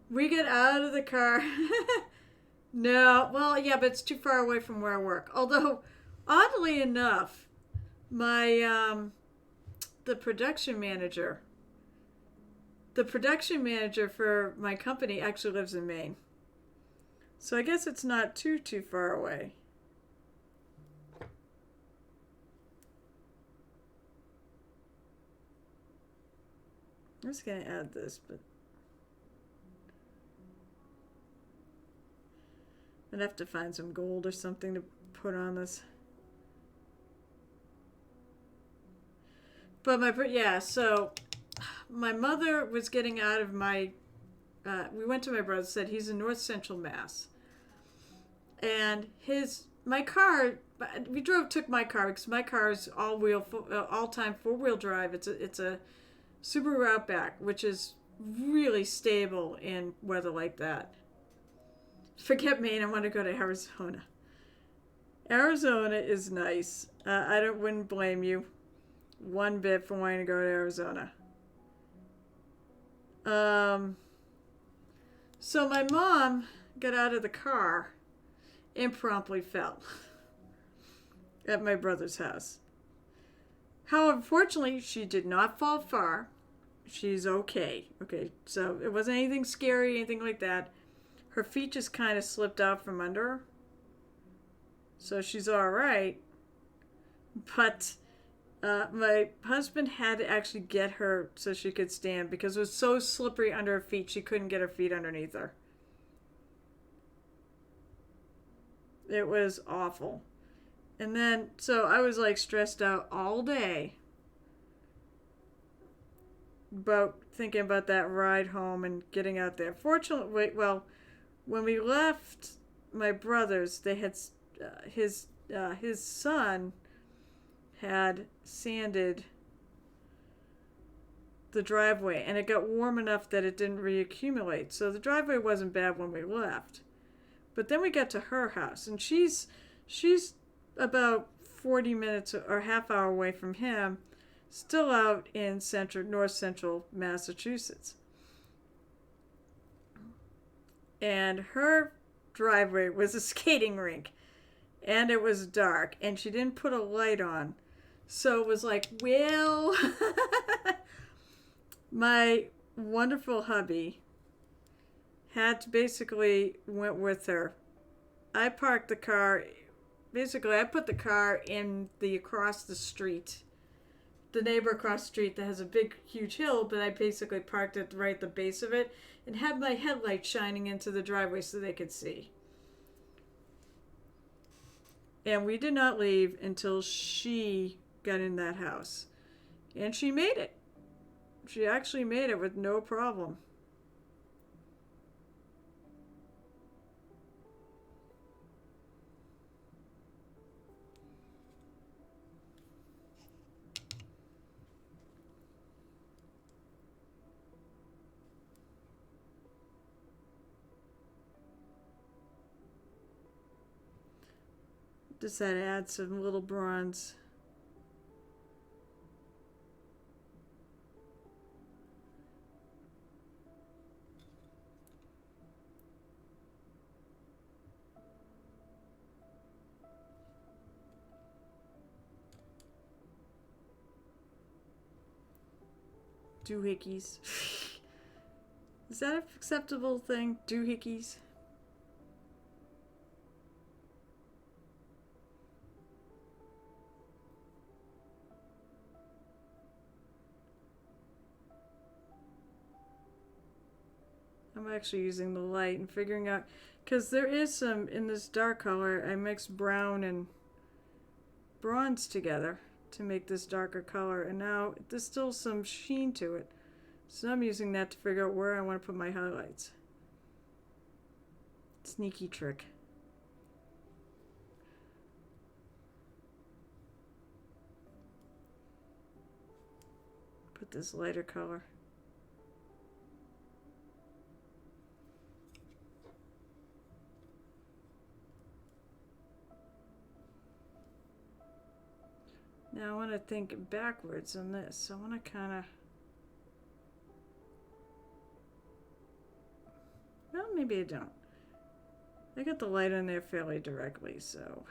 we get out of the car. No, well, yeah, but it's too far away from where I work. Although, oddly enough, my the production manager, the production manager for my company actually lives in Maine. So I guess it's not too far away. I'm just gonna add this, but I'd have to find some gold or something to put on this. But so my mother was getting out of my. We went to my brother. Said he's in North Central Mass, and my car. Took my car because my car is all time 4-wheel drive. It's a Subaru Outback, which is really stable in weather like that. Forget Maine. I want to go to Arizona. Arizona is nice. Wouldn't blame you one bit for wanting to go to Arizona. So my mom got out of the car and promptly fell at my brother's house. However, fortunately, she did not fall far. She's okay. Okay, so it wasn't anything scary, anything like that. Her feet just kind of slipped out from under her. So she's all right. But my husband had to actually get her so she could stand because it was so slippery under her feet, she couldn't get her feet underneath her. It was awful. And then, so I was like stressed out all day about thinking about that ride home and getting out there. Fortunately, well, when we left my brother's, they had his son had sanded the driveway, and it got warm enough that it didn't reaccumulate. So the driveway wasn't bad when we left. But then we got to her house, and she's about 40 minutes or half hour away from him, still out in north central Massachusetts. And her driveway was a skating rink, and it was dark, and she didn't put a light on. So it was like, well, my wonderful hubby had to basically went with her. I parked the car. Basically, I put the car in the across the street, the neighbor across the street that has a big, huge hill, but I basically parked it right at the base of it and had my headlight shining into the driveway so they could see. And we did not leave until she got in that house. And she made it. She actually made it with no problem. Just had to add some little bronze. Doohickeys. Is that an acceptable thing? Doohickeys? I'm actually using the light and figuring out, because there is some in this dark color. I mixed brown and bronze together to make this darker color, and now there's still some sheen to it. So I'm using that to figure out where I want to put my highlights. Sneaky trick. Put this lighter color. Now I want to think backwards on this. I want to kind of... Well, maybe I don't. I got the light on there fairly directly, so...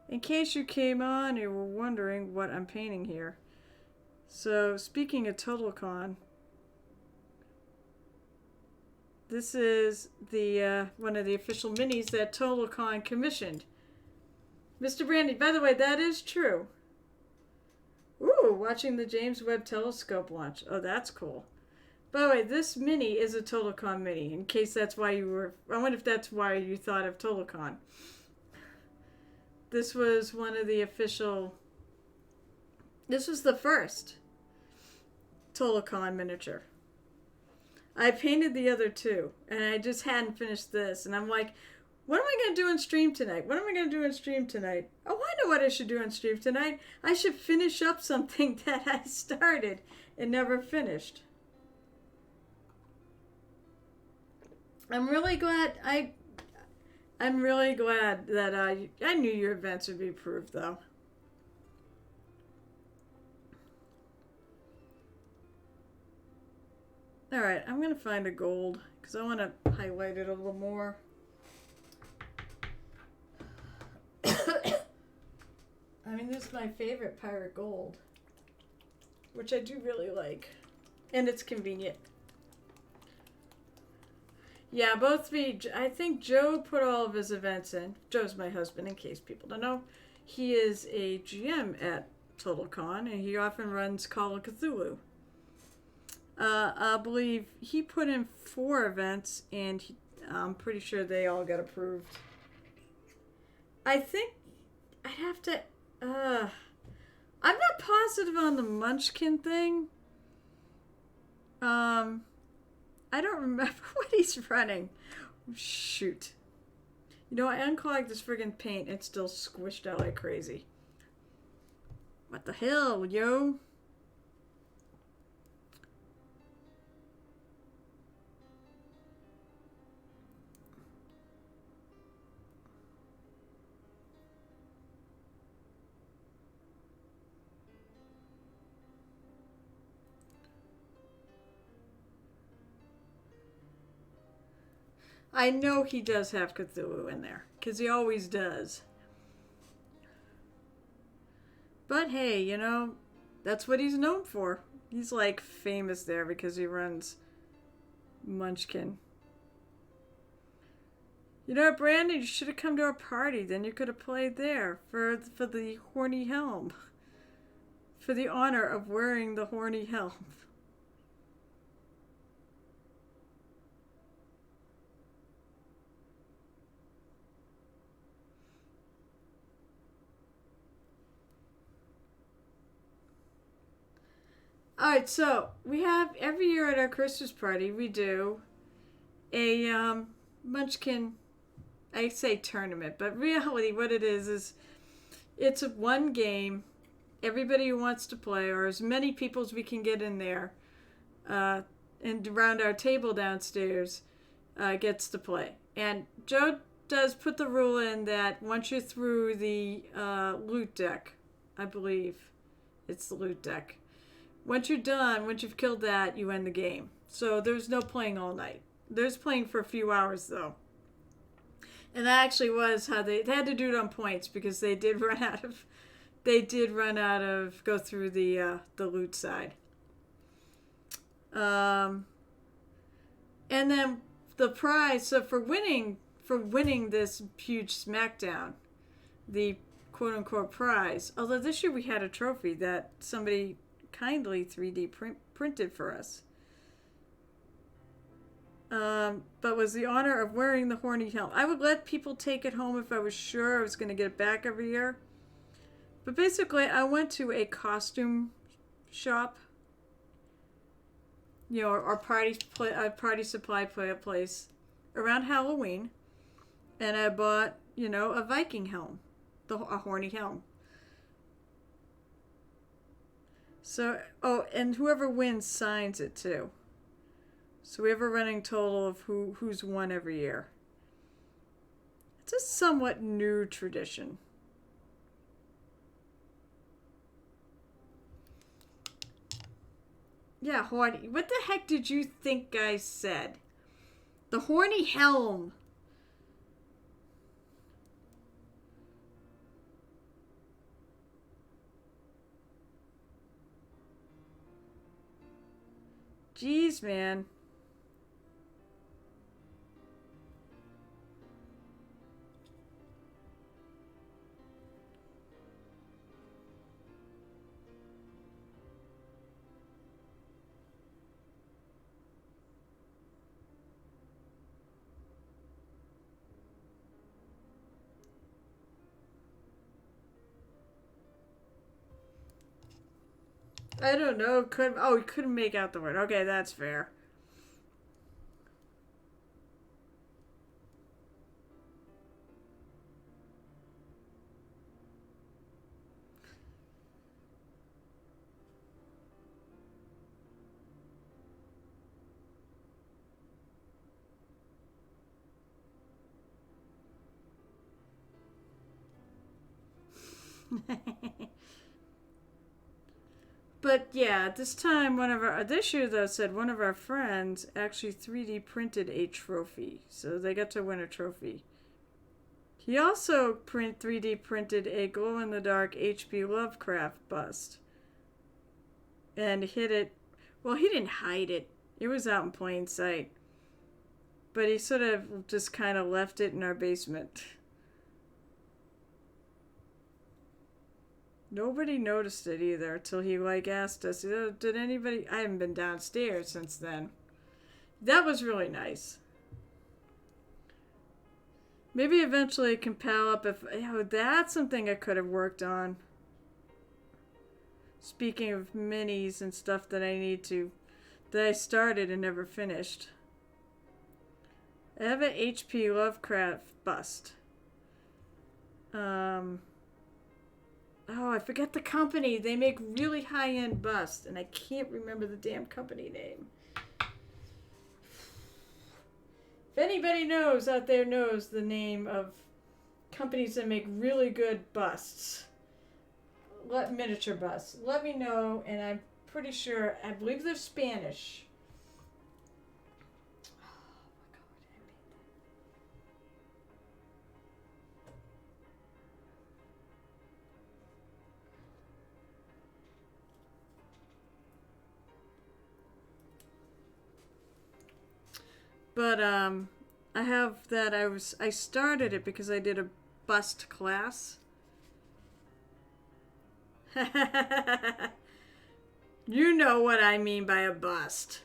In case you came on and you were wondering what I'm painting here. So, speaking of TotalCon, this is the one of the official minis that TotalCon commissioned. Mr. Brandy, by the way, that is true. Ooh, watching the James Webb Telescope launch. Oh, that's cool. By the way, this mini is a TotalCon mini, in case that's why you were... I wonder if that's why you thought of TotalCon. This was one of the official... This was the first TotalCon miniature. I painted the other two, and I just hadn't finished this. And I'm like, what am I going to do on stream tonight? What am I going to do on stream tonight? Oh, I know what I should do on stream tonight. I should finish up something that I started and never finished. I'm really glad that I knew your events would be approved, though. All right, I'm going to find a gold because I want to highlight it a little more. I mean, this is my favorite pirate gold, which I do really like, and it's convenient. Yeah, both me. I think Joe put all of his events in. Joe's my husband, in case people don't know. He is a GM at TotalCon, and he often runs Call of Cthulhu. I believe he put in 4 events, and I'm pretty sure they all got approved. I think I'd have to... I'm not positive on the Munchkin thing. I don't remember what he's running. Oh, shoot. You know, I unclogged this friggin' paint. It's still squished out like crazy. What the hell, yo? I know he does have Cthulhu in there, because he always does. But hey, you know, that's what he's known for. He's like famous there because he runs Munchkin. You know, Brandon, you should have come to our party. Then you could have played there for the horny helm. For the honor of wearing the horny helm. Alright, so we have every year at our Christmas party, we do a Munchkin, I say tournament, but reality what it is it's a one game. Everybody who wants to play, or as many people as we can get in there, and around our table downstairs, gets to play. And Joe does put the rule in that once you're through the loot deck, I believe it's the loot deck. Once you're done, once you've killed that, you end the game. So there's no playing all night. There's playing for a few hours, though. And that actually was how they had to do it on points, because they did run out of go through the loot side. And then the prize, so for winning this huge smackdown, the quote unquote prize, although this year we had a trophy that somebody kindly 3D printed for us. but was the honor of wearing the horny helm. I would let people take it home if I was sure I was going to get it back every year. But basically, I went to a costume shop, you know, or party supply place around Halloween, and I bought, you know, a Viking helm, a horny helm. So, oh, and whoever wins signs it too. So we have a running total of who's won every year. It's a somewhat new tradition. Yeah, horny. What the heck did you think I said? The horny helm. Jeez, man. I don't know. He couldn't make out the word. Okay, that's fair. But yeah, this year though said one of our friends actually 3D printed a trophy, so they got to win a trophy. He also 3D printed a glow in the dark H.P. Lovecraft bust, and hid it. Well, he didn't hide it; it was out in plain sight. But he sort of just kind of left it in our basement. Nobody noticed it either till he asked us, did anybody? I haven't been downstairs since then. That was really nice. Maybe eventually I can pal up if that's something I could have worked on. Speaking of minis and stuff that I started and never finished. I have an H.P. Lovecraft bust. Oh, I forget the company. They make really high-end busts, and I can't remember the damn company name. If anybody out there knows the name of companies that make really good busts, miniature busts, let me know, and I'm pretty sure, I believe they're Spanish. But I have that. I started it because I did a bust class. You know what I mean by a bust.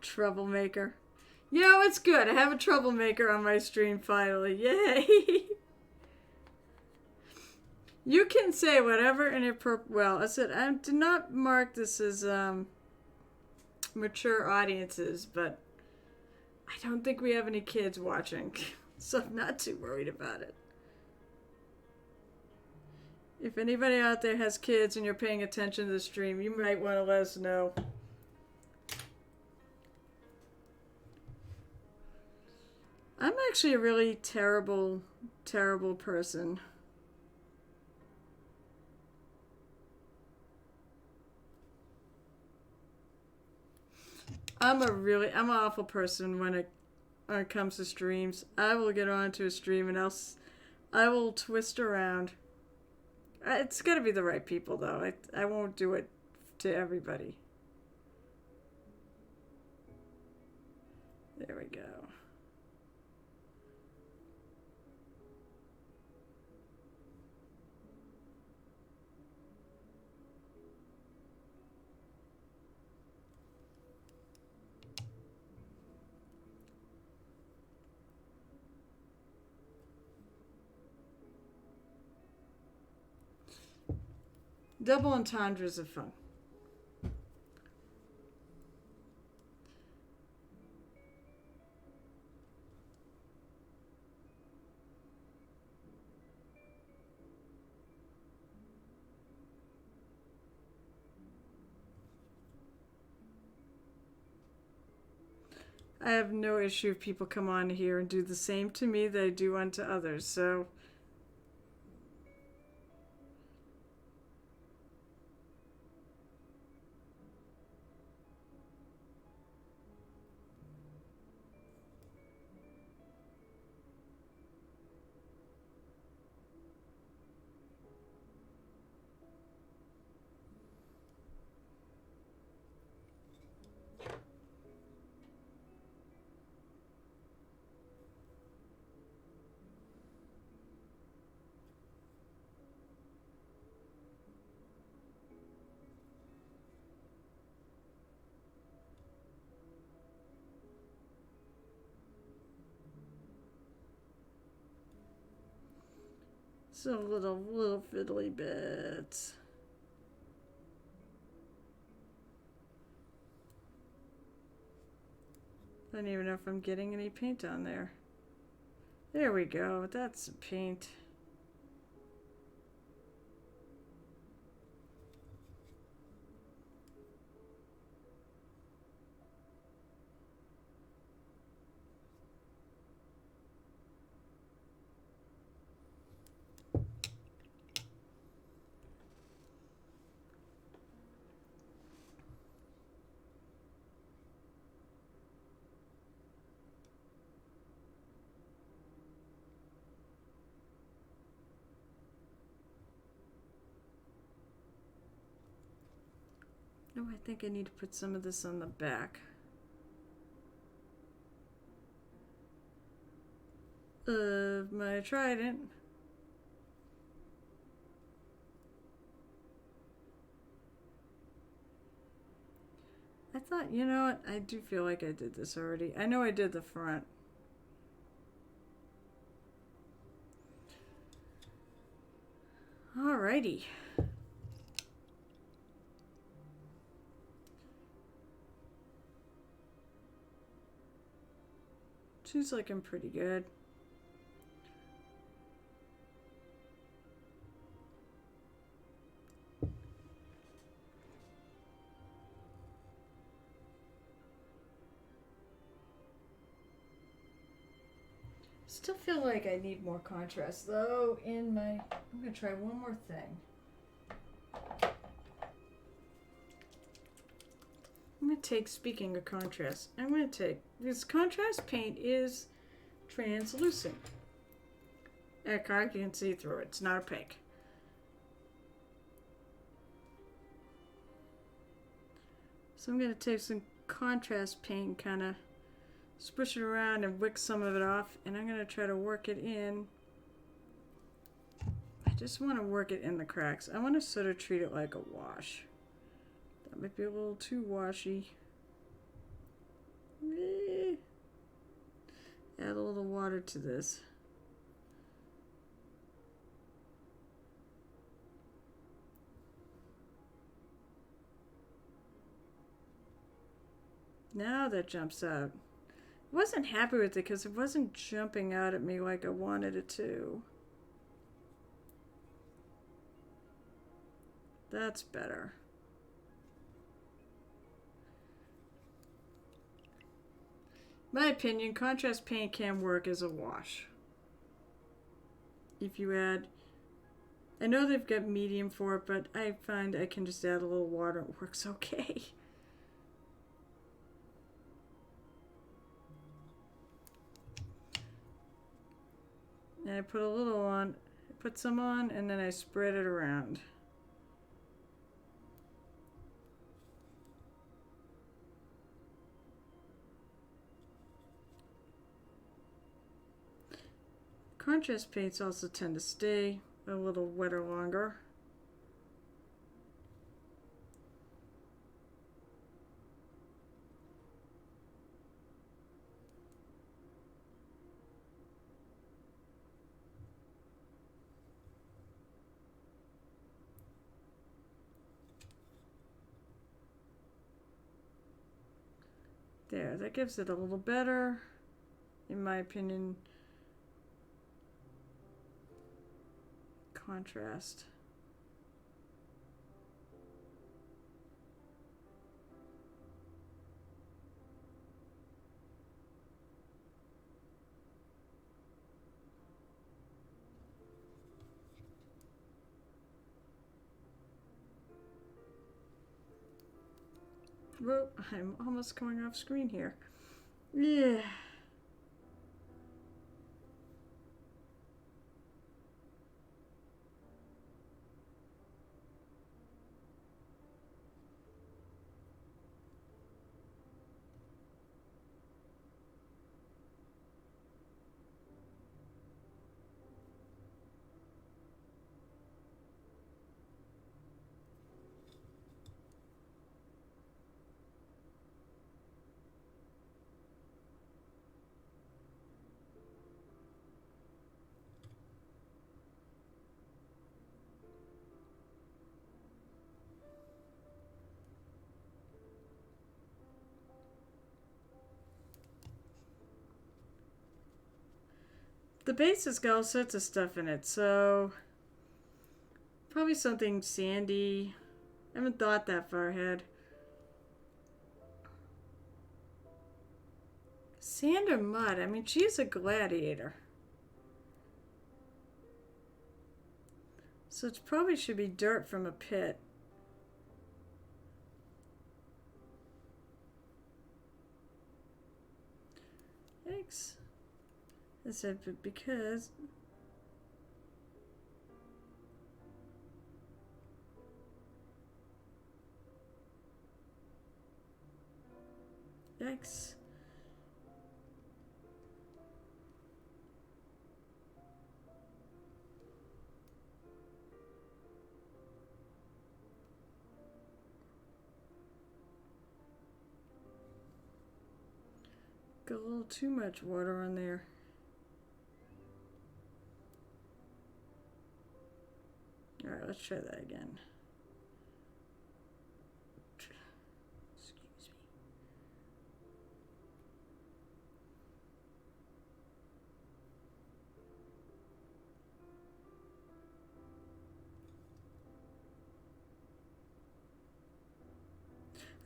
Troublemaker. You know, it's good. I have a troublemaker on my stream finally. Yay! You can say whatever inappropriate. Well, I said I did not mark this as mature audiences, but I don't think we have any kids watching, so I'm not too worried about it. If anybody out there has kids and you're paying attention to the stream, you might want to let us know. I'm actually a really terrible, terrible person. I'm an awful person when it comes to streams. I will get onto a stream and I will twist around. It's got to be the right people though. I won't do it to everybody. There we go. Double entendres are fun. I have no issue if people come on here and do the same to me that I do unto others. So some little fiddly bits. I don't even know if I'm getting any paint on there. There we go. That's some paint. No, I think I need to put some of this on the back. Of my trident. I thought, you know what? I do feel like I did this already. I know I did the front. Alrighty. She's looking pretty good. Still feel like I need more contrast though in my... I'm gonna try one more thing. I'm gonna take, speaking of contrast, I'm gonna take, this contrast paint is translucent. You can see through it, it's not opaque. So I'm gonna take some contrast paint, kind of squish it around and wick some of it off, and I'm gonna try to work it in. I just want to work it in the cracks. I want to sort of treat it like a wash. That might be a little too washy. Add a little water to this. Now that jumps out. I wasn't happy with it because it wasn't jumping out at me like I wanted it to. That's better. My opinion, contrast paint can work as a wash. If you add, I know they've got medium for it, but I find I can just add a little water. It works okay. And I put a little on, I put some on, and then I spread it around. Contrast paints also tend to stay a little wetter longer. There, that gives it a little better, in my opinion, contrast. Whoa, I'm almost coming off screen here. Yeah. The base has got all sorts of stuff in it, so probably something sandy. I haven't thought that far ahead. Sand or mud? I mean, she's a gladiator. So it probably should be dirt from a pit. Yikes. I said, but because... Yikes. Got a little too much water on there. Alright, let's try that again. Excuse me.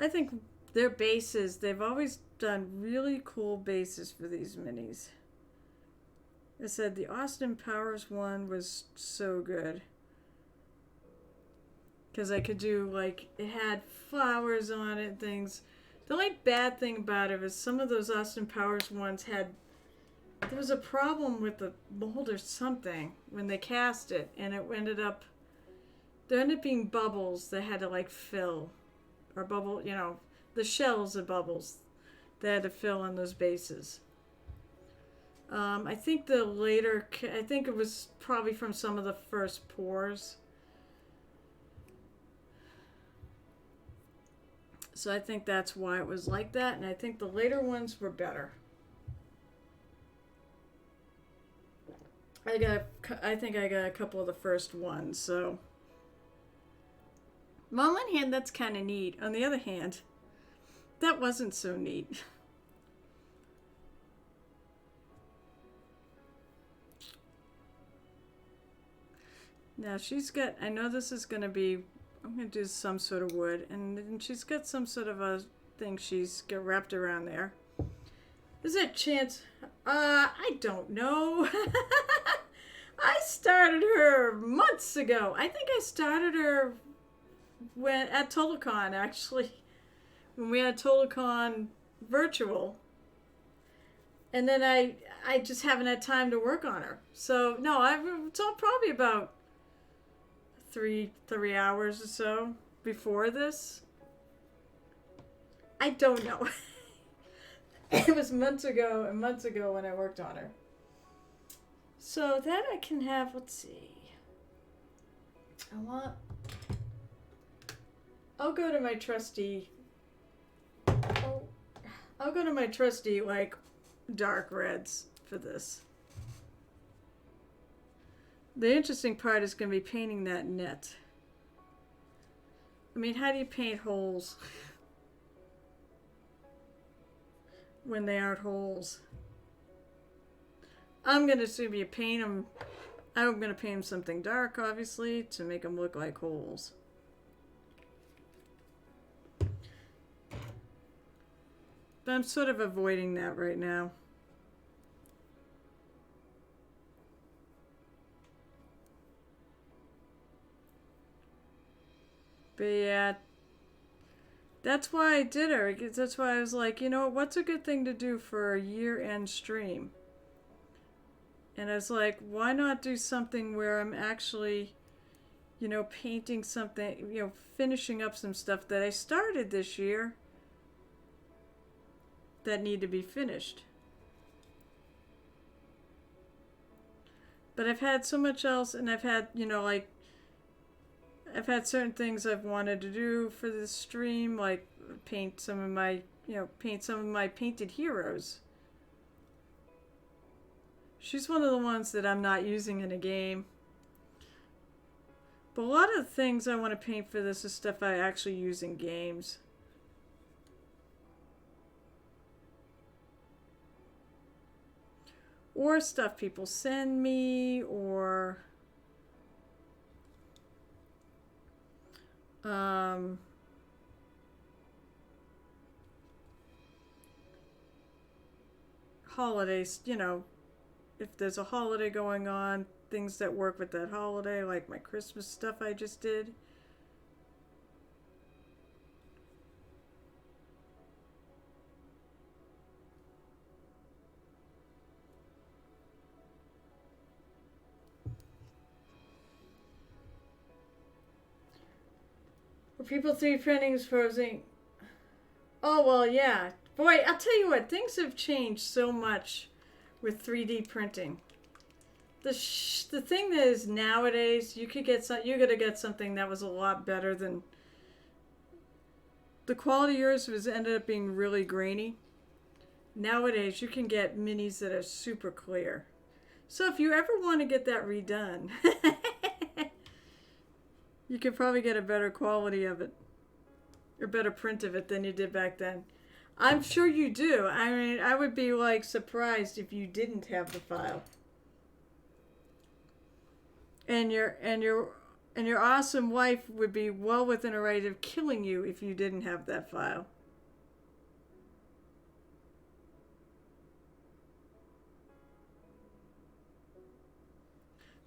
I think their bases, they've always done really cool bases for these minis. I said the Austin Powers one was so good. Because I could do, like, it had flowers on it, things. The only bad thing about it was some of those Austin Powers ones had, there was a problem with the mold or something when they cast it, and it ended up, there ended up being bubbles that had to, like, fill. Or bubble, you know, the shells of bubbles they had to fill on those bases. I think the later, I think it was probably from some of the first pours. So I think that's why it was like that, and I think the later ones were better. I think I got a couple of the first ones, so. Well, on one hand, that's kind of neat. On the other hand, that wasn't so neat. Now she's got, I know this is going to be, I'm going to do some sort of wood, and then she's got some sort of a thing she's got wrapped around there. Is there a chance? I don't know. I started her months ago. I think I started her when at TotalCon, actually, when we had TotalCon virtual, and then I just haven't had time to work on her. So no, it's all probably about three hours or so before this. I don't know. It was months ago when I worked on her. So that I can have. Let's see. I'll go to my trusty. I'll go to my trusty, like, dark reds for this. The interesting part is going to be painting that net. I mean, how do you paint holes? when they aren't holes. I'm gonna maybe paint them. I'm gonna paint them something dark, obviously, to make them look like holes. But I'm sort of avoiding that right now. But yeah, that's why I did it. That's why I was like, you know, what's a good thing to do for a year-end stream? And I was like, why not do something where I'm actually, you know, painting something, you know, finishing up some stuff that I started this year that need to be finished. But I've had so much else, and I've had, you know, like, I've had certain things I've wanted to do for this stream, like paint some of my, you know, paint some of my painted heroes. She's one of the ones that I'm not using in a game. But a lot of the things I want to paint for this is stuff I actually use in games. Or stuff people send me, or holidays, you know, if there's a holiday going on, things that work with that holiday, like my Christmas stuff I just did. Were people 3D printing frozen? Oh, well, yeah. Boy, I'll tell you what, things have changed so much with 3D printing. The thing that is nowadays, you gotta get something that was a lot better than the quality of yours was ended up being really grainy. Nowadays, you can get minis that are super clear. So if you ever want to get that redone, you could probably get a better quality of it, or better print of it than you did back then. I'm sure you do. I mean, I would be like surprised if you didn't have the file. And your awesome wife would be well within her right of killing you if you didn't have that file.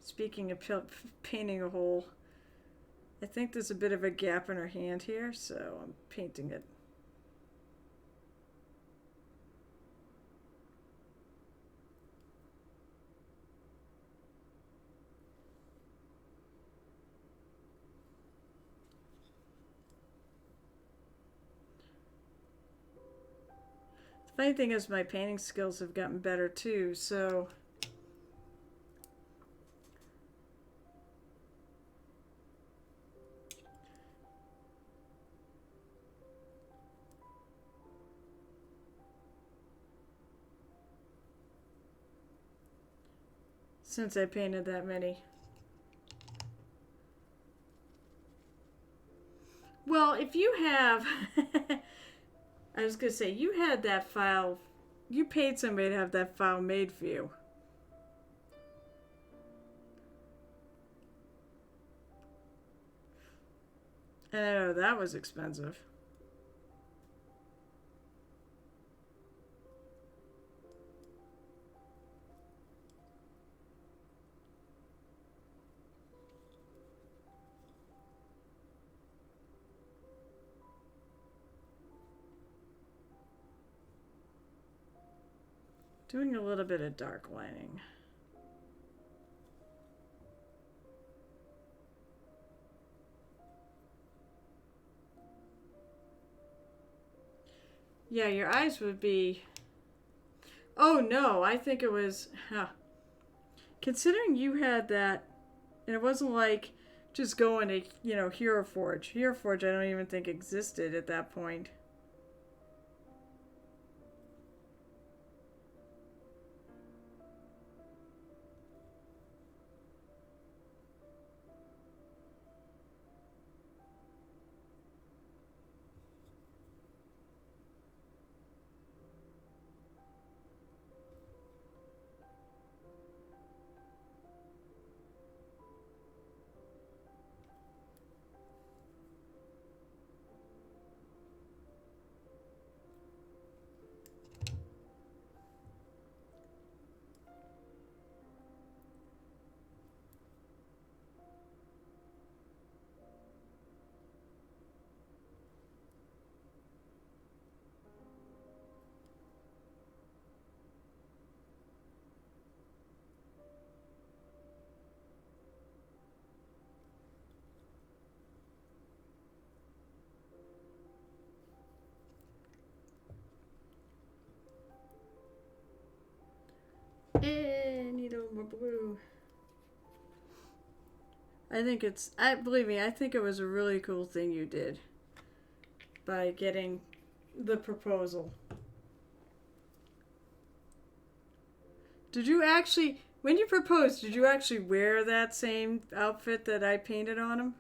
Speaking of painting a hole, I think there's a bit of a gap in her hand here, so I'm painting it. The funny thing is my painting skills have gotten better too, so since I painted that many. Well, if you have I was going to say, you had that file, you paid somebody to have that file made for you. And I know that was expensive. Doing a little bit of dark lining. Yeah, your eyes would be... Oh no, I think it was... Considering you had that, and it wasn't like just going to, you know, Hero Forge. Hero Forge I don't even think existed at that point. Need a little more blue. Believe me, I think it was a really cool thing you did by getting the proposal. Did you actually, when you proposed, did you actually wear that same outfit that I painted on him?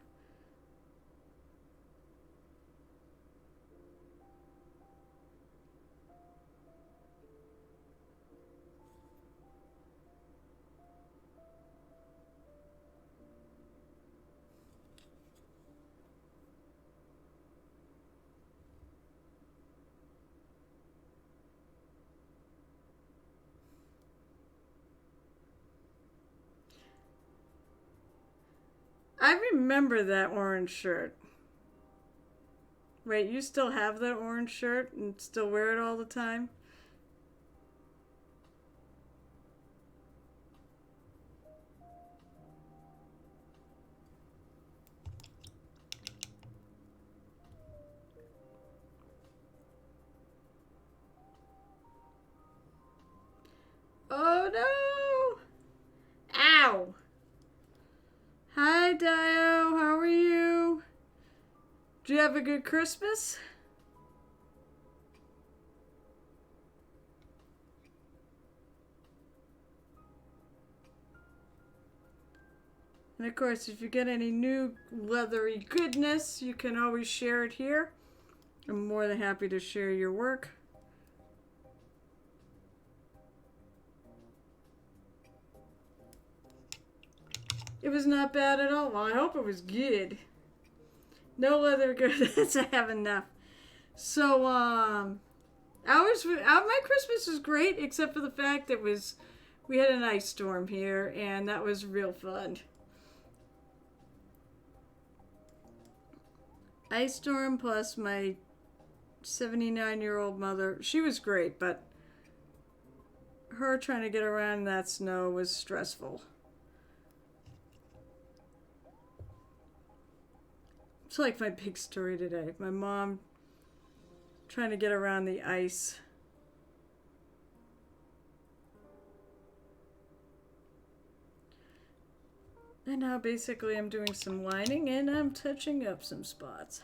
I remember that orange shirt. Wait, you still have that orange shirt and still wear it all the time? Oh no! Ow! Hi Dio, how are you? Did you have a good Christmas? And of course, if you get any new leathery goodness, you can always share it here. I'm more than happy to share your work. It was not bad at all. Well, I hope it was good. No leather goodness. I have enough. So, my Christmas was great, except for the fact that we had an ice storm here, and that was real fun. Ice storm plus my 79-year-old mother. She was great, but her trying to get around in that snow was stressful. It's like my big story today. My mom trying to get around the ice. And now basically I'm doing some lining and I'm touching up some spots.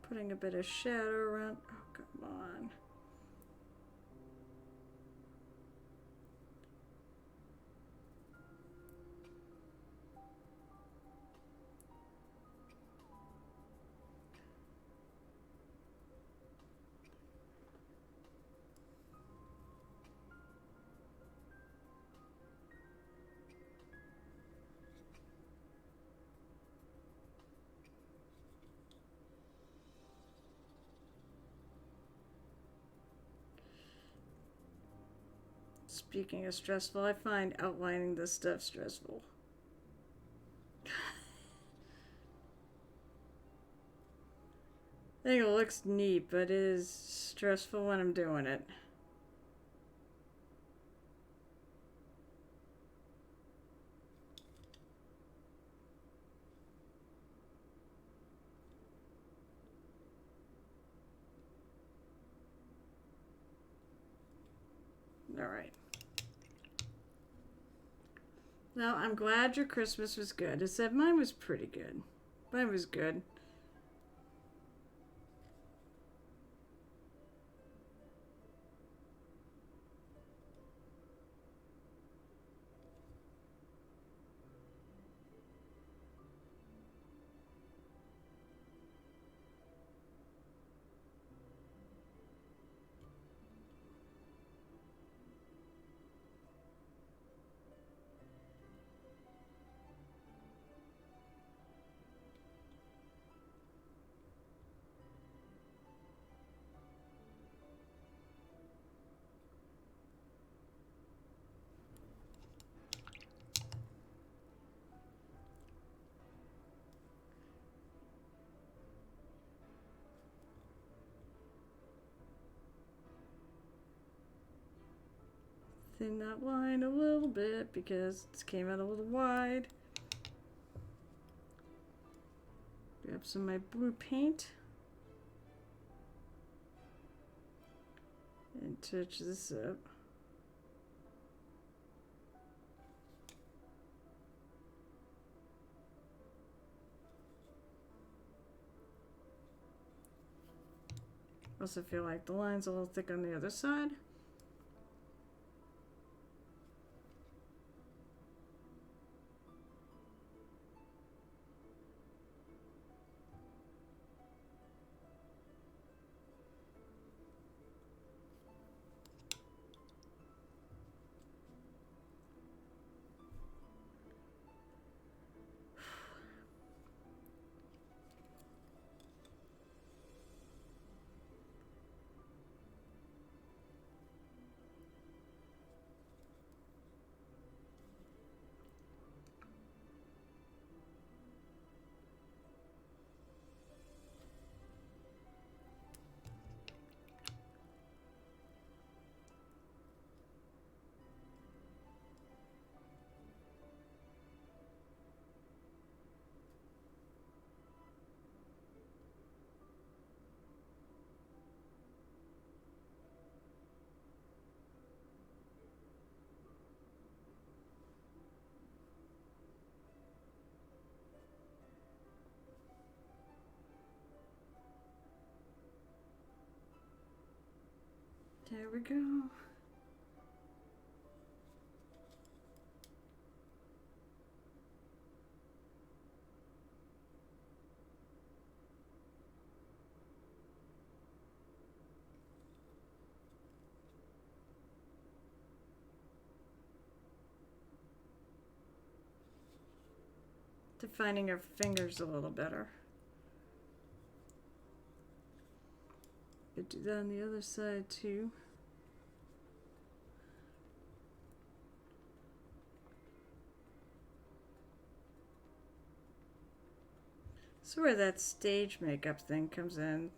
Putting a bit of shadow around. Oh, come on. Speaking of stressful, I find outlining this stuff stressful. I think it looks neat, but it is stressful when I'm doing it. All right. Well, I'm glad your Christmas was good. I said mine was pretty good. Mine was good. Thin that line a little bit because it came out a little wide. Grab some of my blue paint and touch this up. Also feel like the line's a little thick on the other side. There we go. Defining our fingers a little better. Could do that on the other side too. So where that stage makeup thing comes in,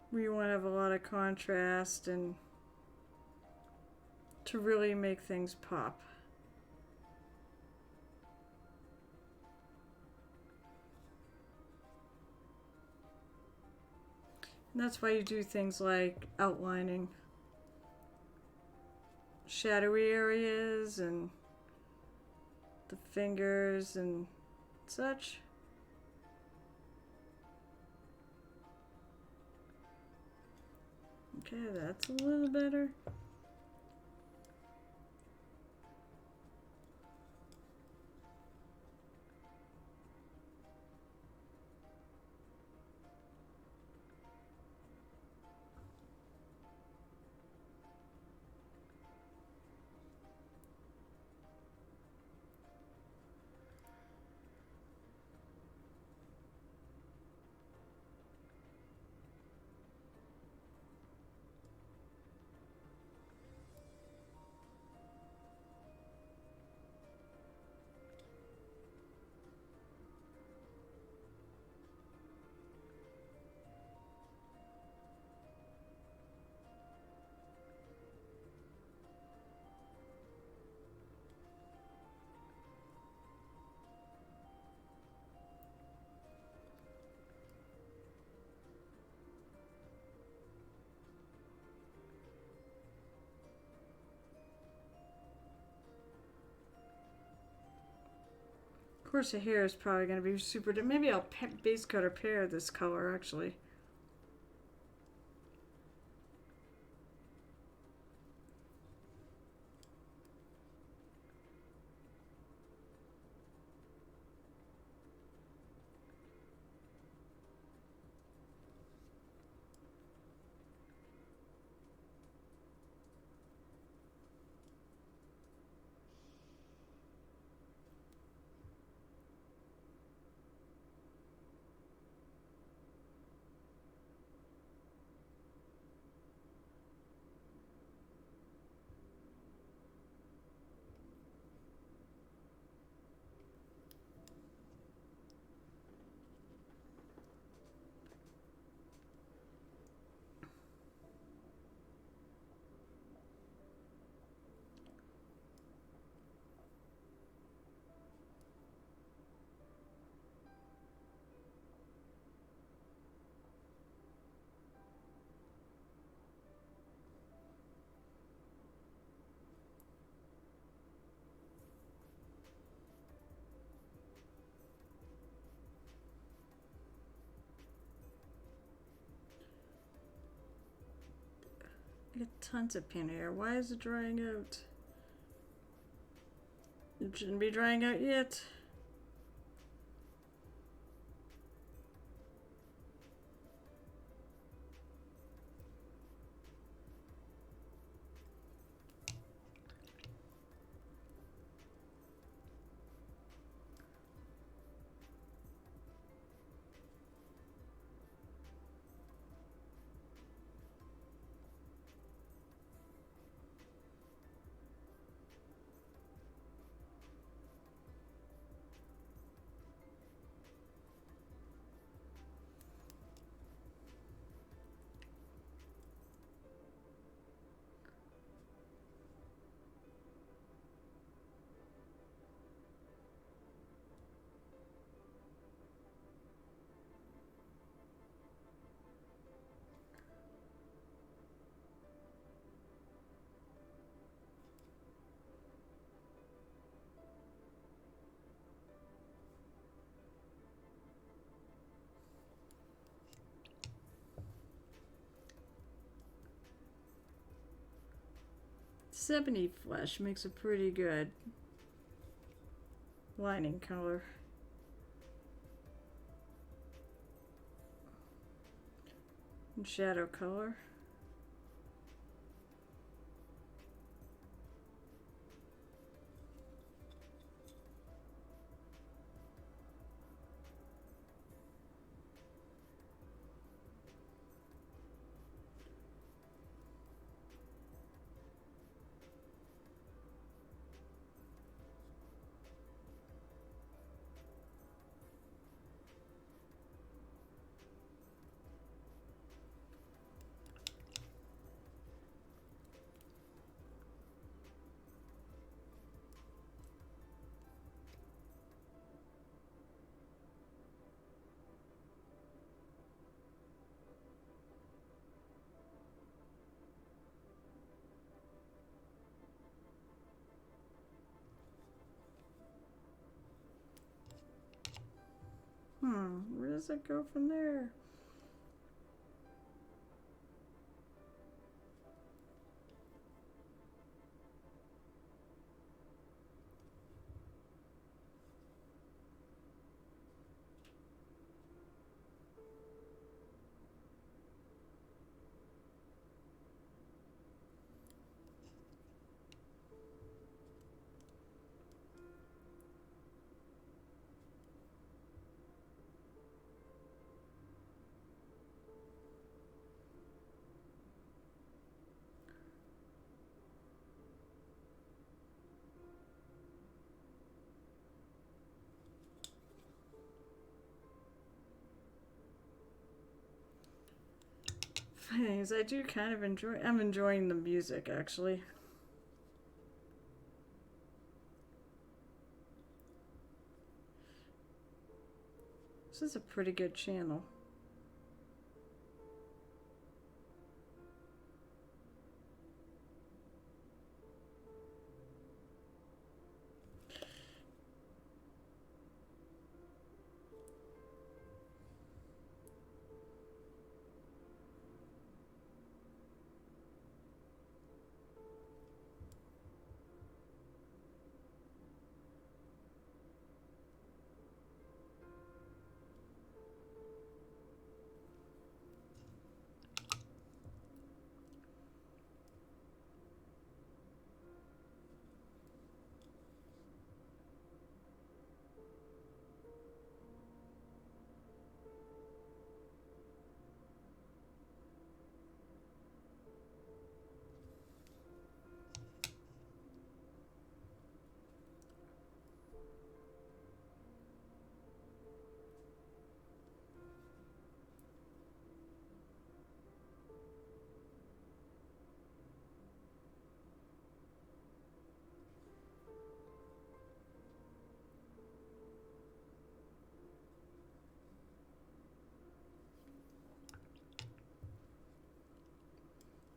where you want to have a lot of contrast and to really make things pop. And that's why you do things like outlining shadowy areas and the fingers and such. Okay, that's a little better. Of course, the hair is probably going to be super. Maybe I'll base coat or pair this color actually. I got tons of paint here. Why is it drying out? It shouldn't be drying out yet. '70 flesh makes a pretty good lining color. And shadow color. Where does it go from there? Funny is I do kind of I'm enjoying the music actually. This is a pretty good channel.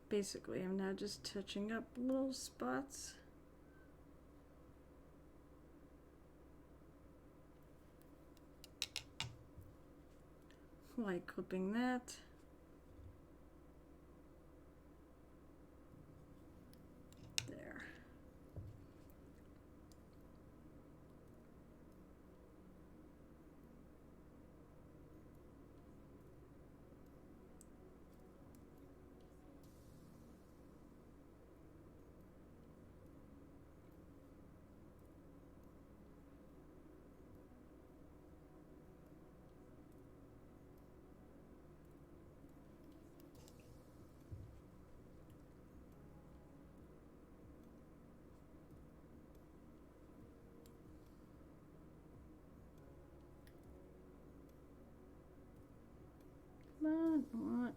Basically, I'm now just touching up little spots. Like clipping that. What?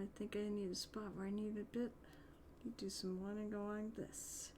I think I need a spot where I need a bit. You do some one and go on this.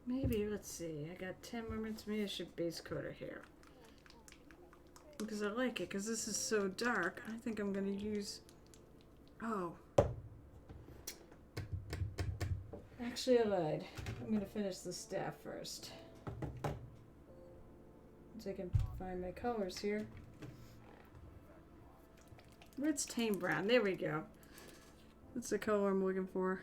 Maybe, let's see. I got 10 more minutes. Maybe I should base coat her hair. Because I like it, because this is so dark. I think I'm going to use... Oh. Actually, I lied. I'm going to finish the staff first. So I can find my colors here. Where's tame brown? There we go. That's the color I'm looking for.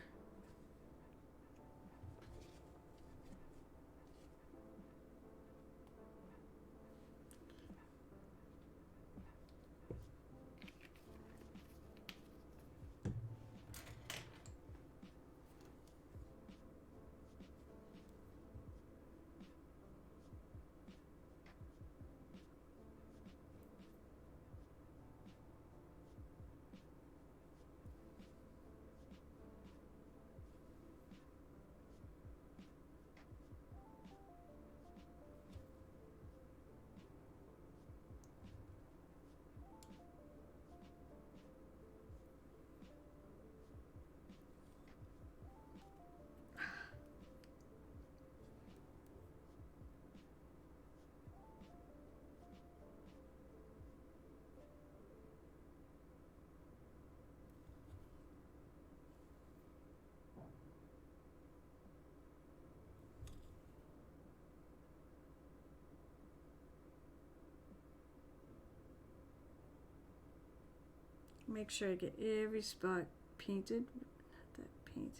Make sure I get every spot painted. Not that paint.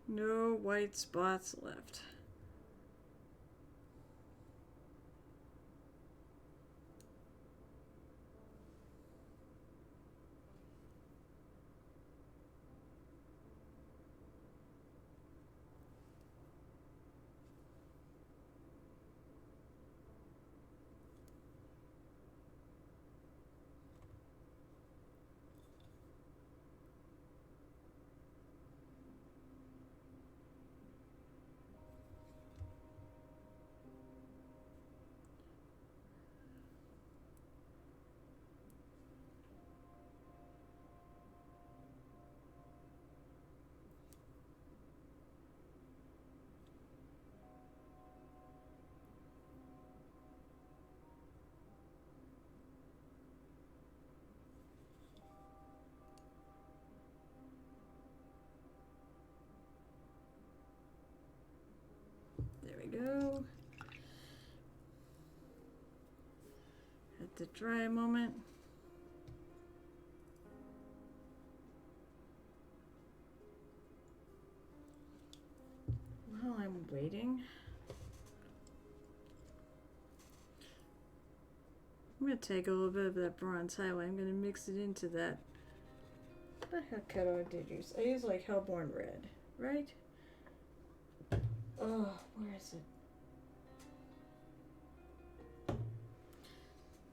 No white spots left. There we go. At the dry moment. waiting. I'm going to take a little bit of that bronze highlight. I'm going to mix it into that. What the heck color did I use? I used like Hellborn Red, right? Oh, where is it?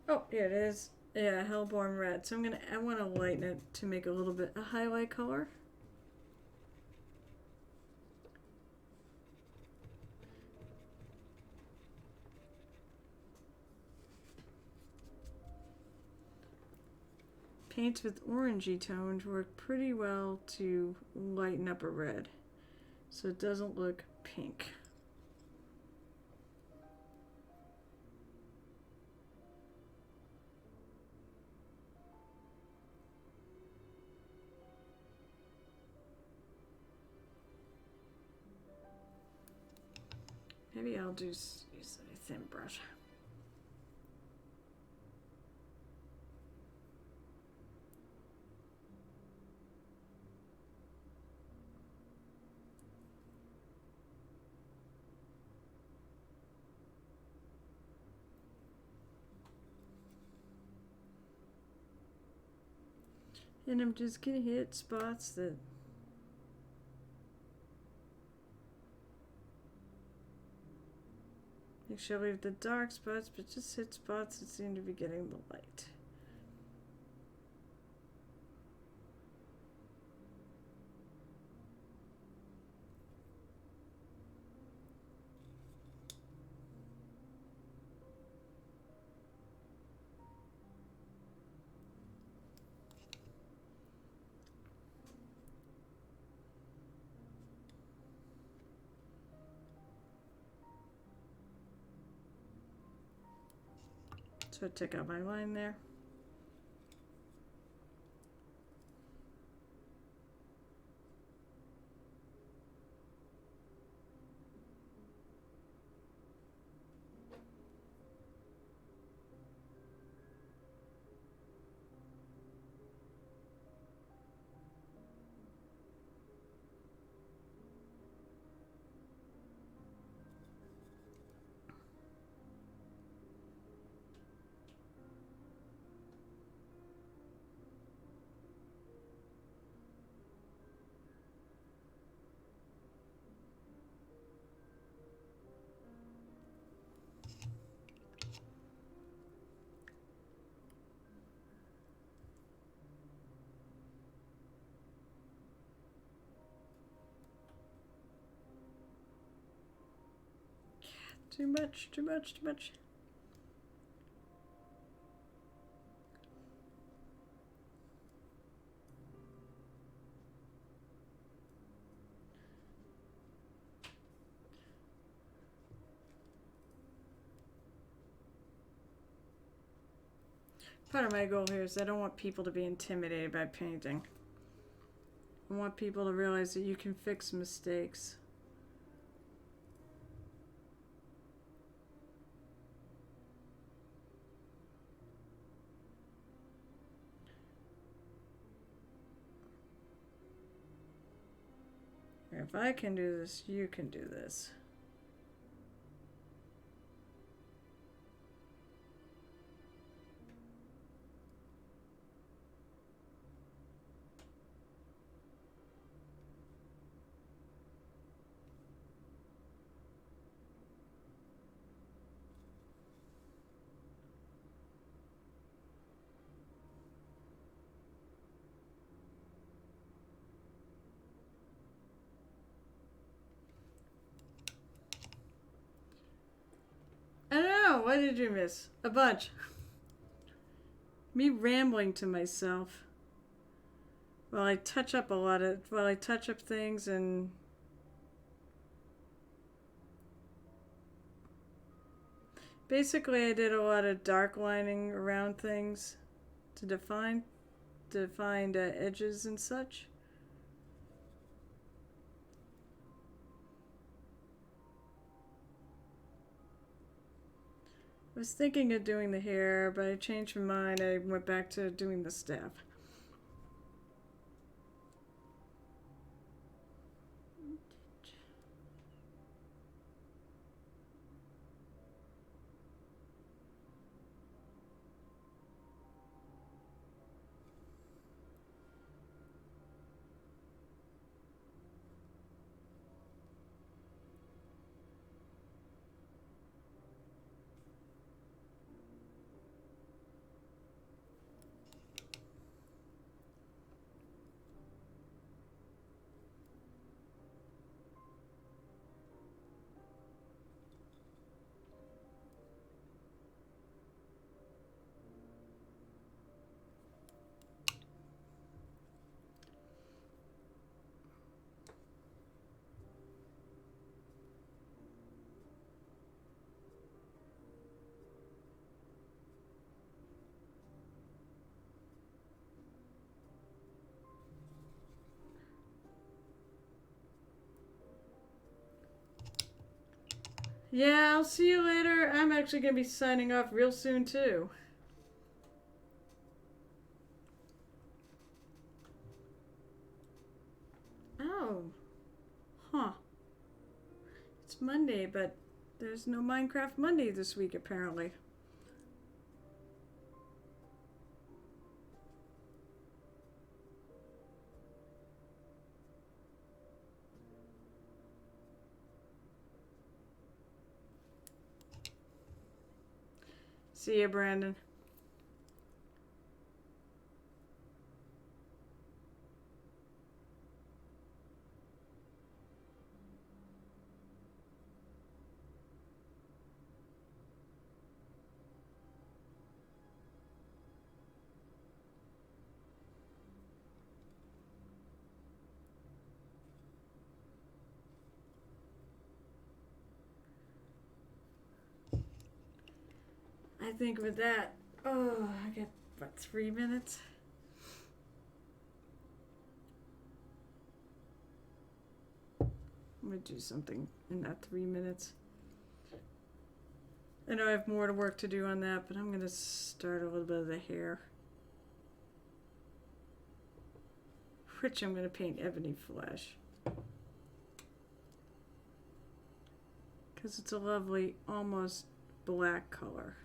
Oh, here it is. Yeah, Hellborn Red. So I want to lighten it to make a little bit a highlight color. Paints with orangey tones work pretty well to lighten up a red, so it doesn't look pink. Maybe I'll use a thin brush. And I'm just gonna hit spots that make sure I leave the dark spots, but just hit spots that seem to be getting the light. So I take out my line there. Too much, too much, too much. Part of my goal here is I don't want people to be intimidated by painting. I want people to realize that you can fix mistakes. If I can do this, you can do this. I don't know. What did you miss? A bunch. Me rambling to myself while I touch up things and basically I did a lot of dark lining around things to define edges and such. I was thinking of doing the hair, but I changed my mind. I went back to doing the staff. Yeah, I'll see you later. I'm actually going to be signing off real soon, too. Oh. Huh. It's Monday, but there's no Minecraft Monday this week, apparently. See ya, Brandon. I think with that, oh, I got, what, 3 minutes? I'm going to do something in that 3 minutes. I know I have more to work to do on that, but I'm going to start a little bit of the hair. Which I'm going to paint ebony flesh. Because it's a lovely, almost black color.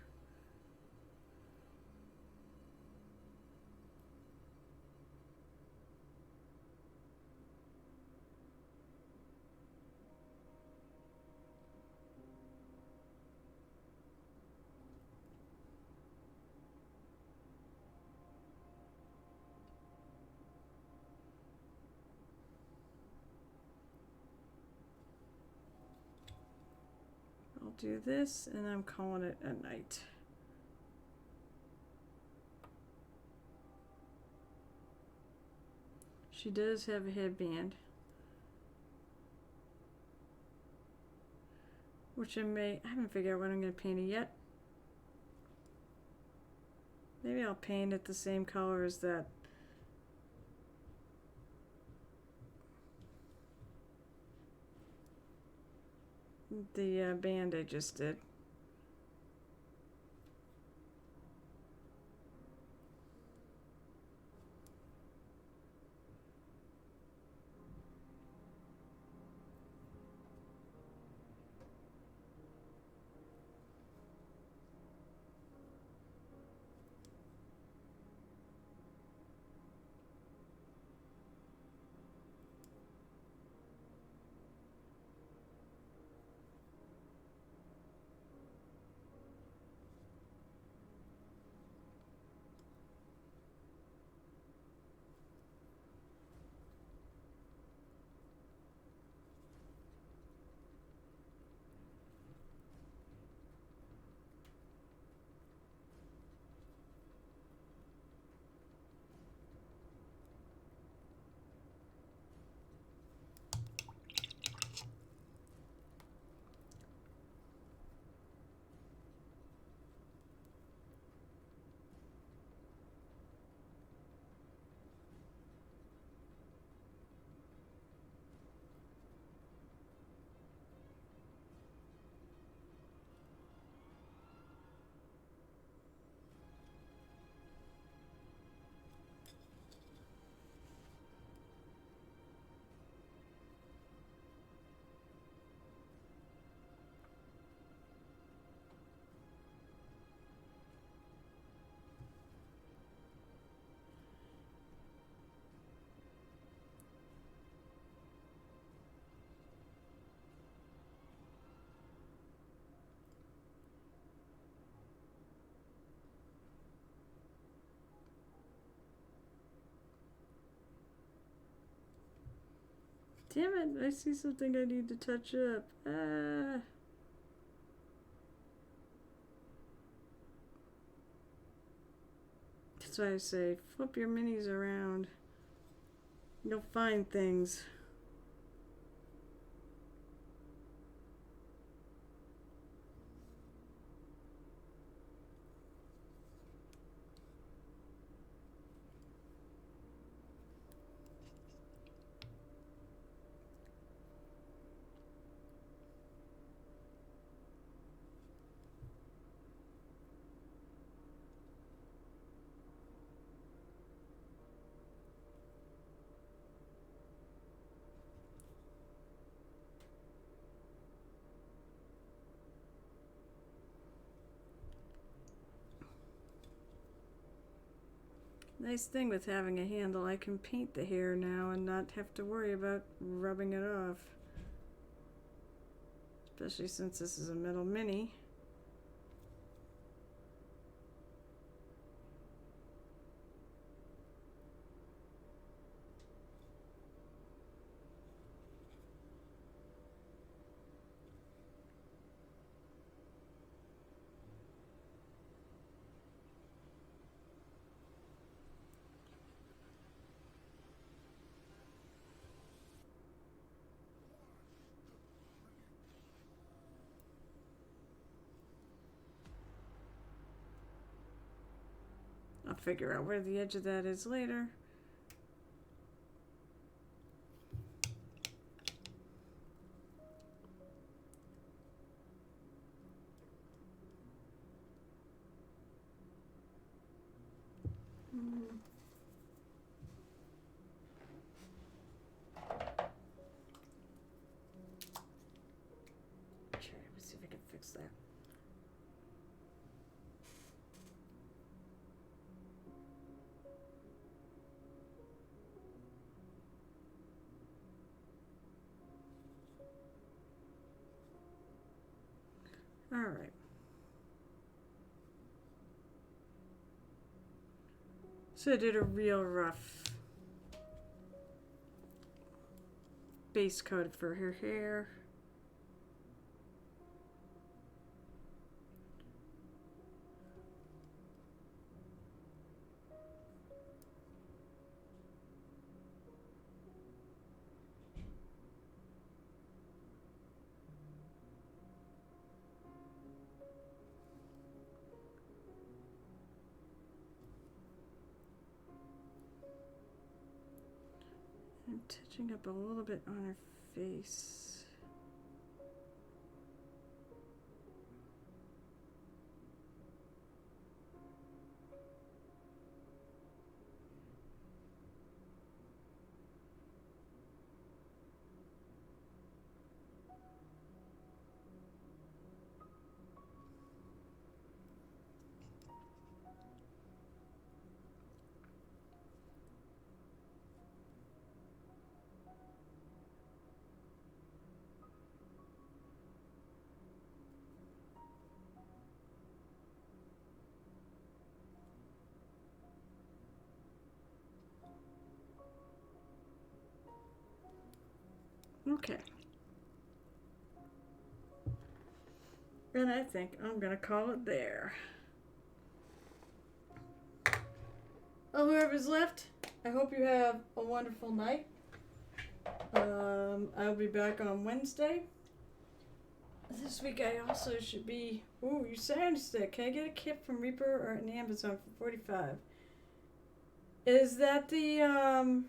I'll do this, and I'm calling it a night. She does have a headband, which I haven't figured out what I'm going to paint it yet. Maybe I'll paint it the same color as that. The band I just did. Damn it, I see something I need to touch up. That's why I say, flip your minis around. You'll find things. Nice thing with having a handle, I can paint the hair now and not have to worry about rubbing it off. Especially since this is a metal mini. I'll figure out where the edge of that is later. Okay, let's see if I can fix that. All right. So I did a real rough base coat for her hair. I'm touching up a little bit on her face. Okay. And I think I'm gonna call it there. Well, whoever's left, I hope you have a wonderful night. I'll be back on Wednesday. This week I also should be... Ooh, you sound sick. Can I get a kit from Reaper or an Amazon for $45? Is that the,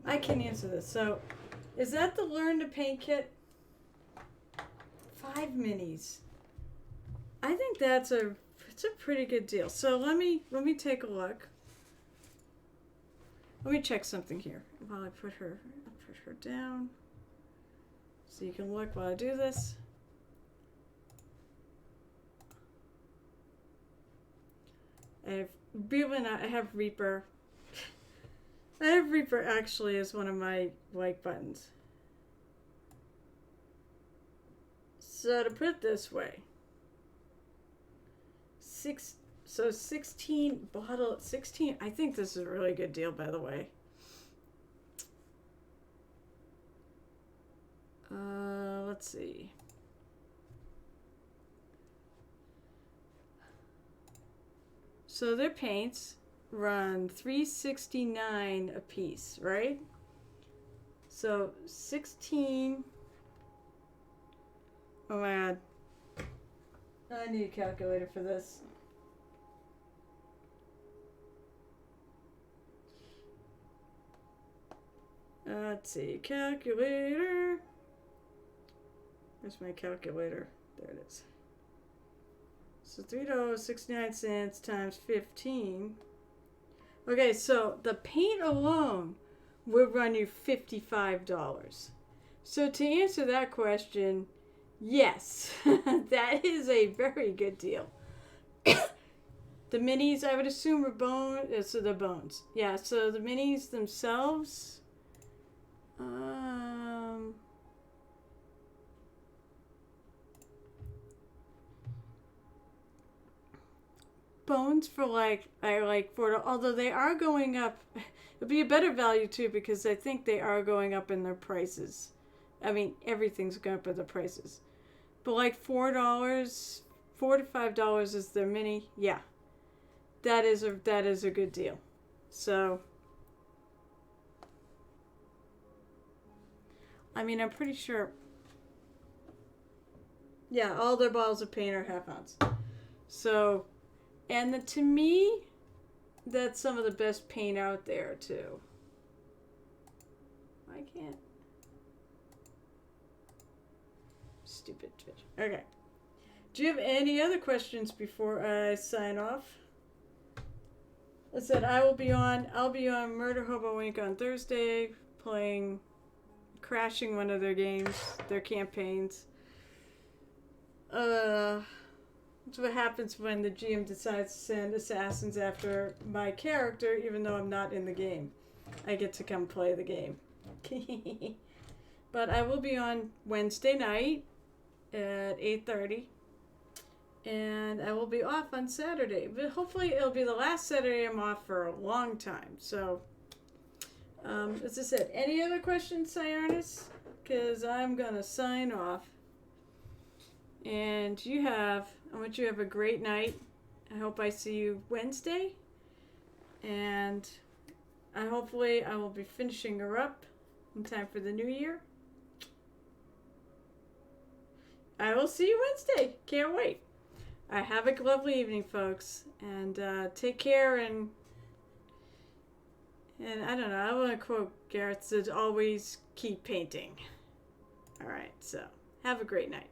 I can answer this. So, is that the Learn to Paint kit? 5 minis. I think it's a pretty good deal. So let me take a look. Let me check something here while I put her down. So you can look while I do this. I have Reaper. I have Reaper actually as one of my like buttons. So to put it this way, 16 bottle, 16. I think this is a really good deal, by the way. Let's see. So their paints run $3.69 a piece, right? So 16. Oh my god. I need a calculator for this. Let's see, calculator. Where's my calculator? There it is. So $3.69 times 15. Okay, so the paint alone would run you $55. So to answer that question, yes, that is a very good deal. The minis, I would assume, are so the bones. Yeah, so the minis themselves. Bones for I like for, although they are going up. It'll be a better value too because I think they are going up in their prices. I mean, everything's going up in the prices. But like $4, $4 to $5 is their mini. Yeah, that is a good deal. So, I mean, I'm pretty sure. Yeah, all their bottles of paint are half ounce. So, and to me, that's some of the best paint out there too. I can't. Stupid Twitch. Okay. Do you have any other questions before I sign off? I said I'll be on Murder Hobo Inc. on Thursday, crashing one of their games, their campaigns. That's what happens when the GM decides to send assassins after my character, even though I'm not in the game. I get to come play the game. But I will be on Wednesday night at 8:30. And I will be off on Saturday. But hopefully it'll be the last Saturday I'm off for a long time. So, as I said, any other questions, Cyrus? Because I'm going to sign off. And I want you to have a great night. I hope I see you Wednesday. And hopefully I will be finishing her up in time for the new year. I will see you Wednesday. Can't wait. Have a lovely evening, folks. And take care and I don't know. I want to quote Gareth said, always keep painting. All right. So have a great night.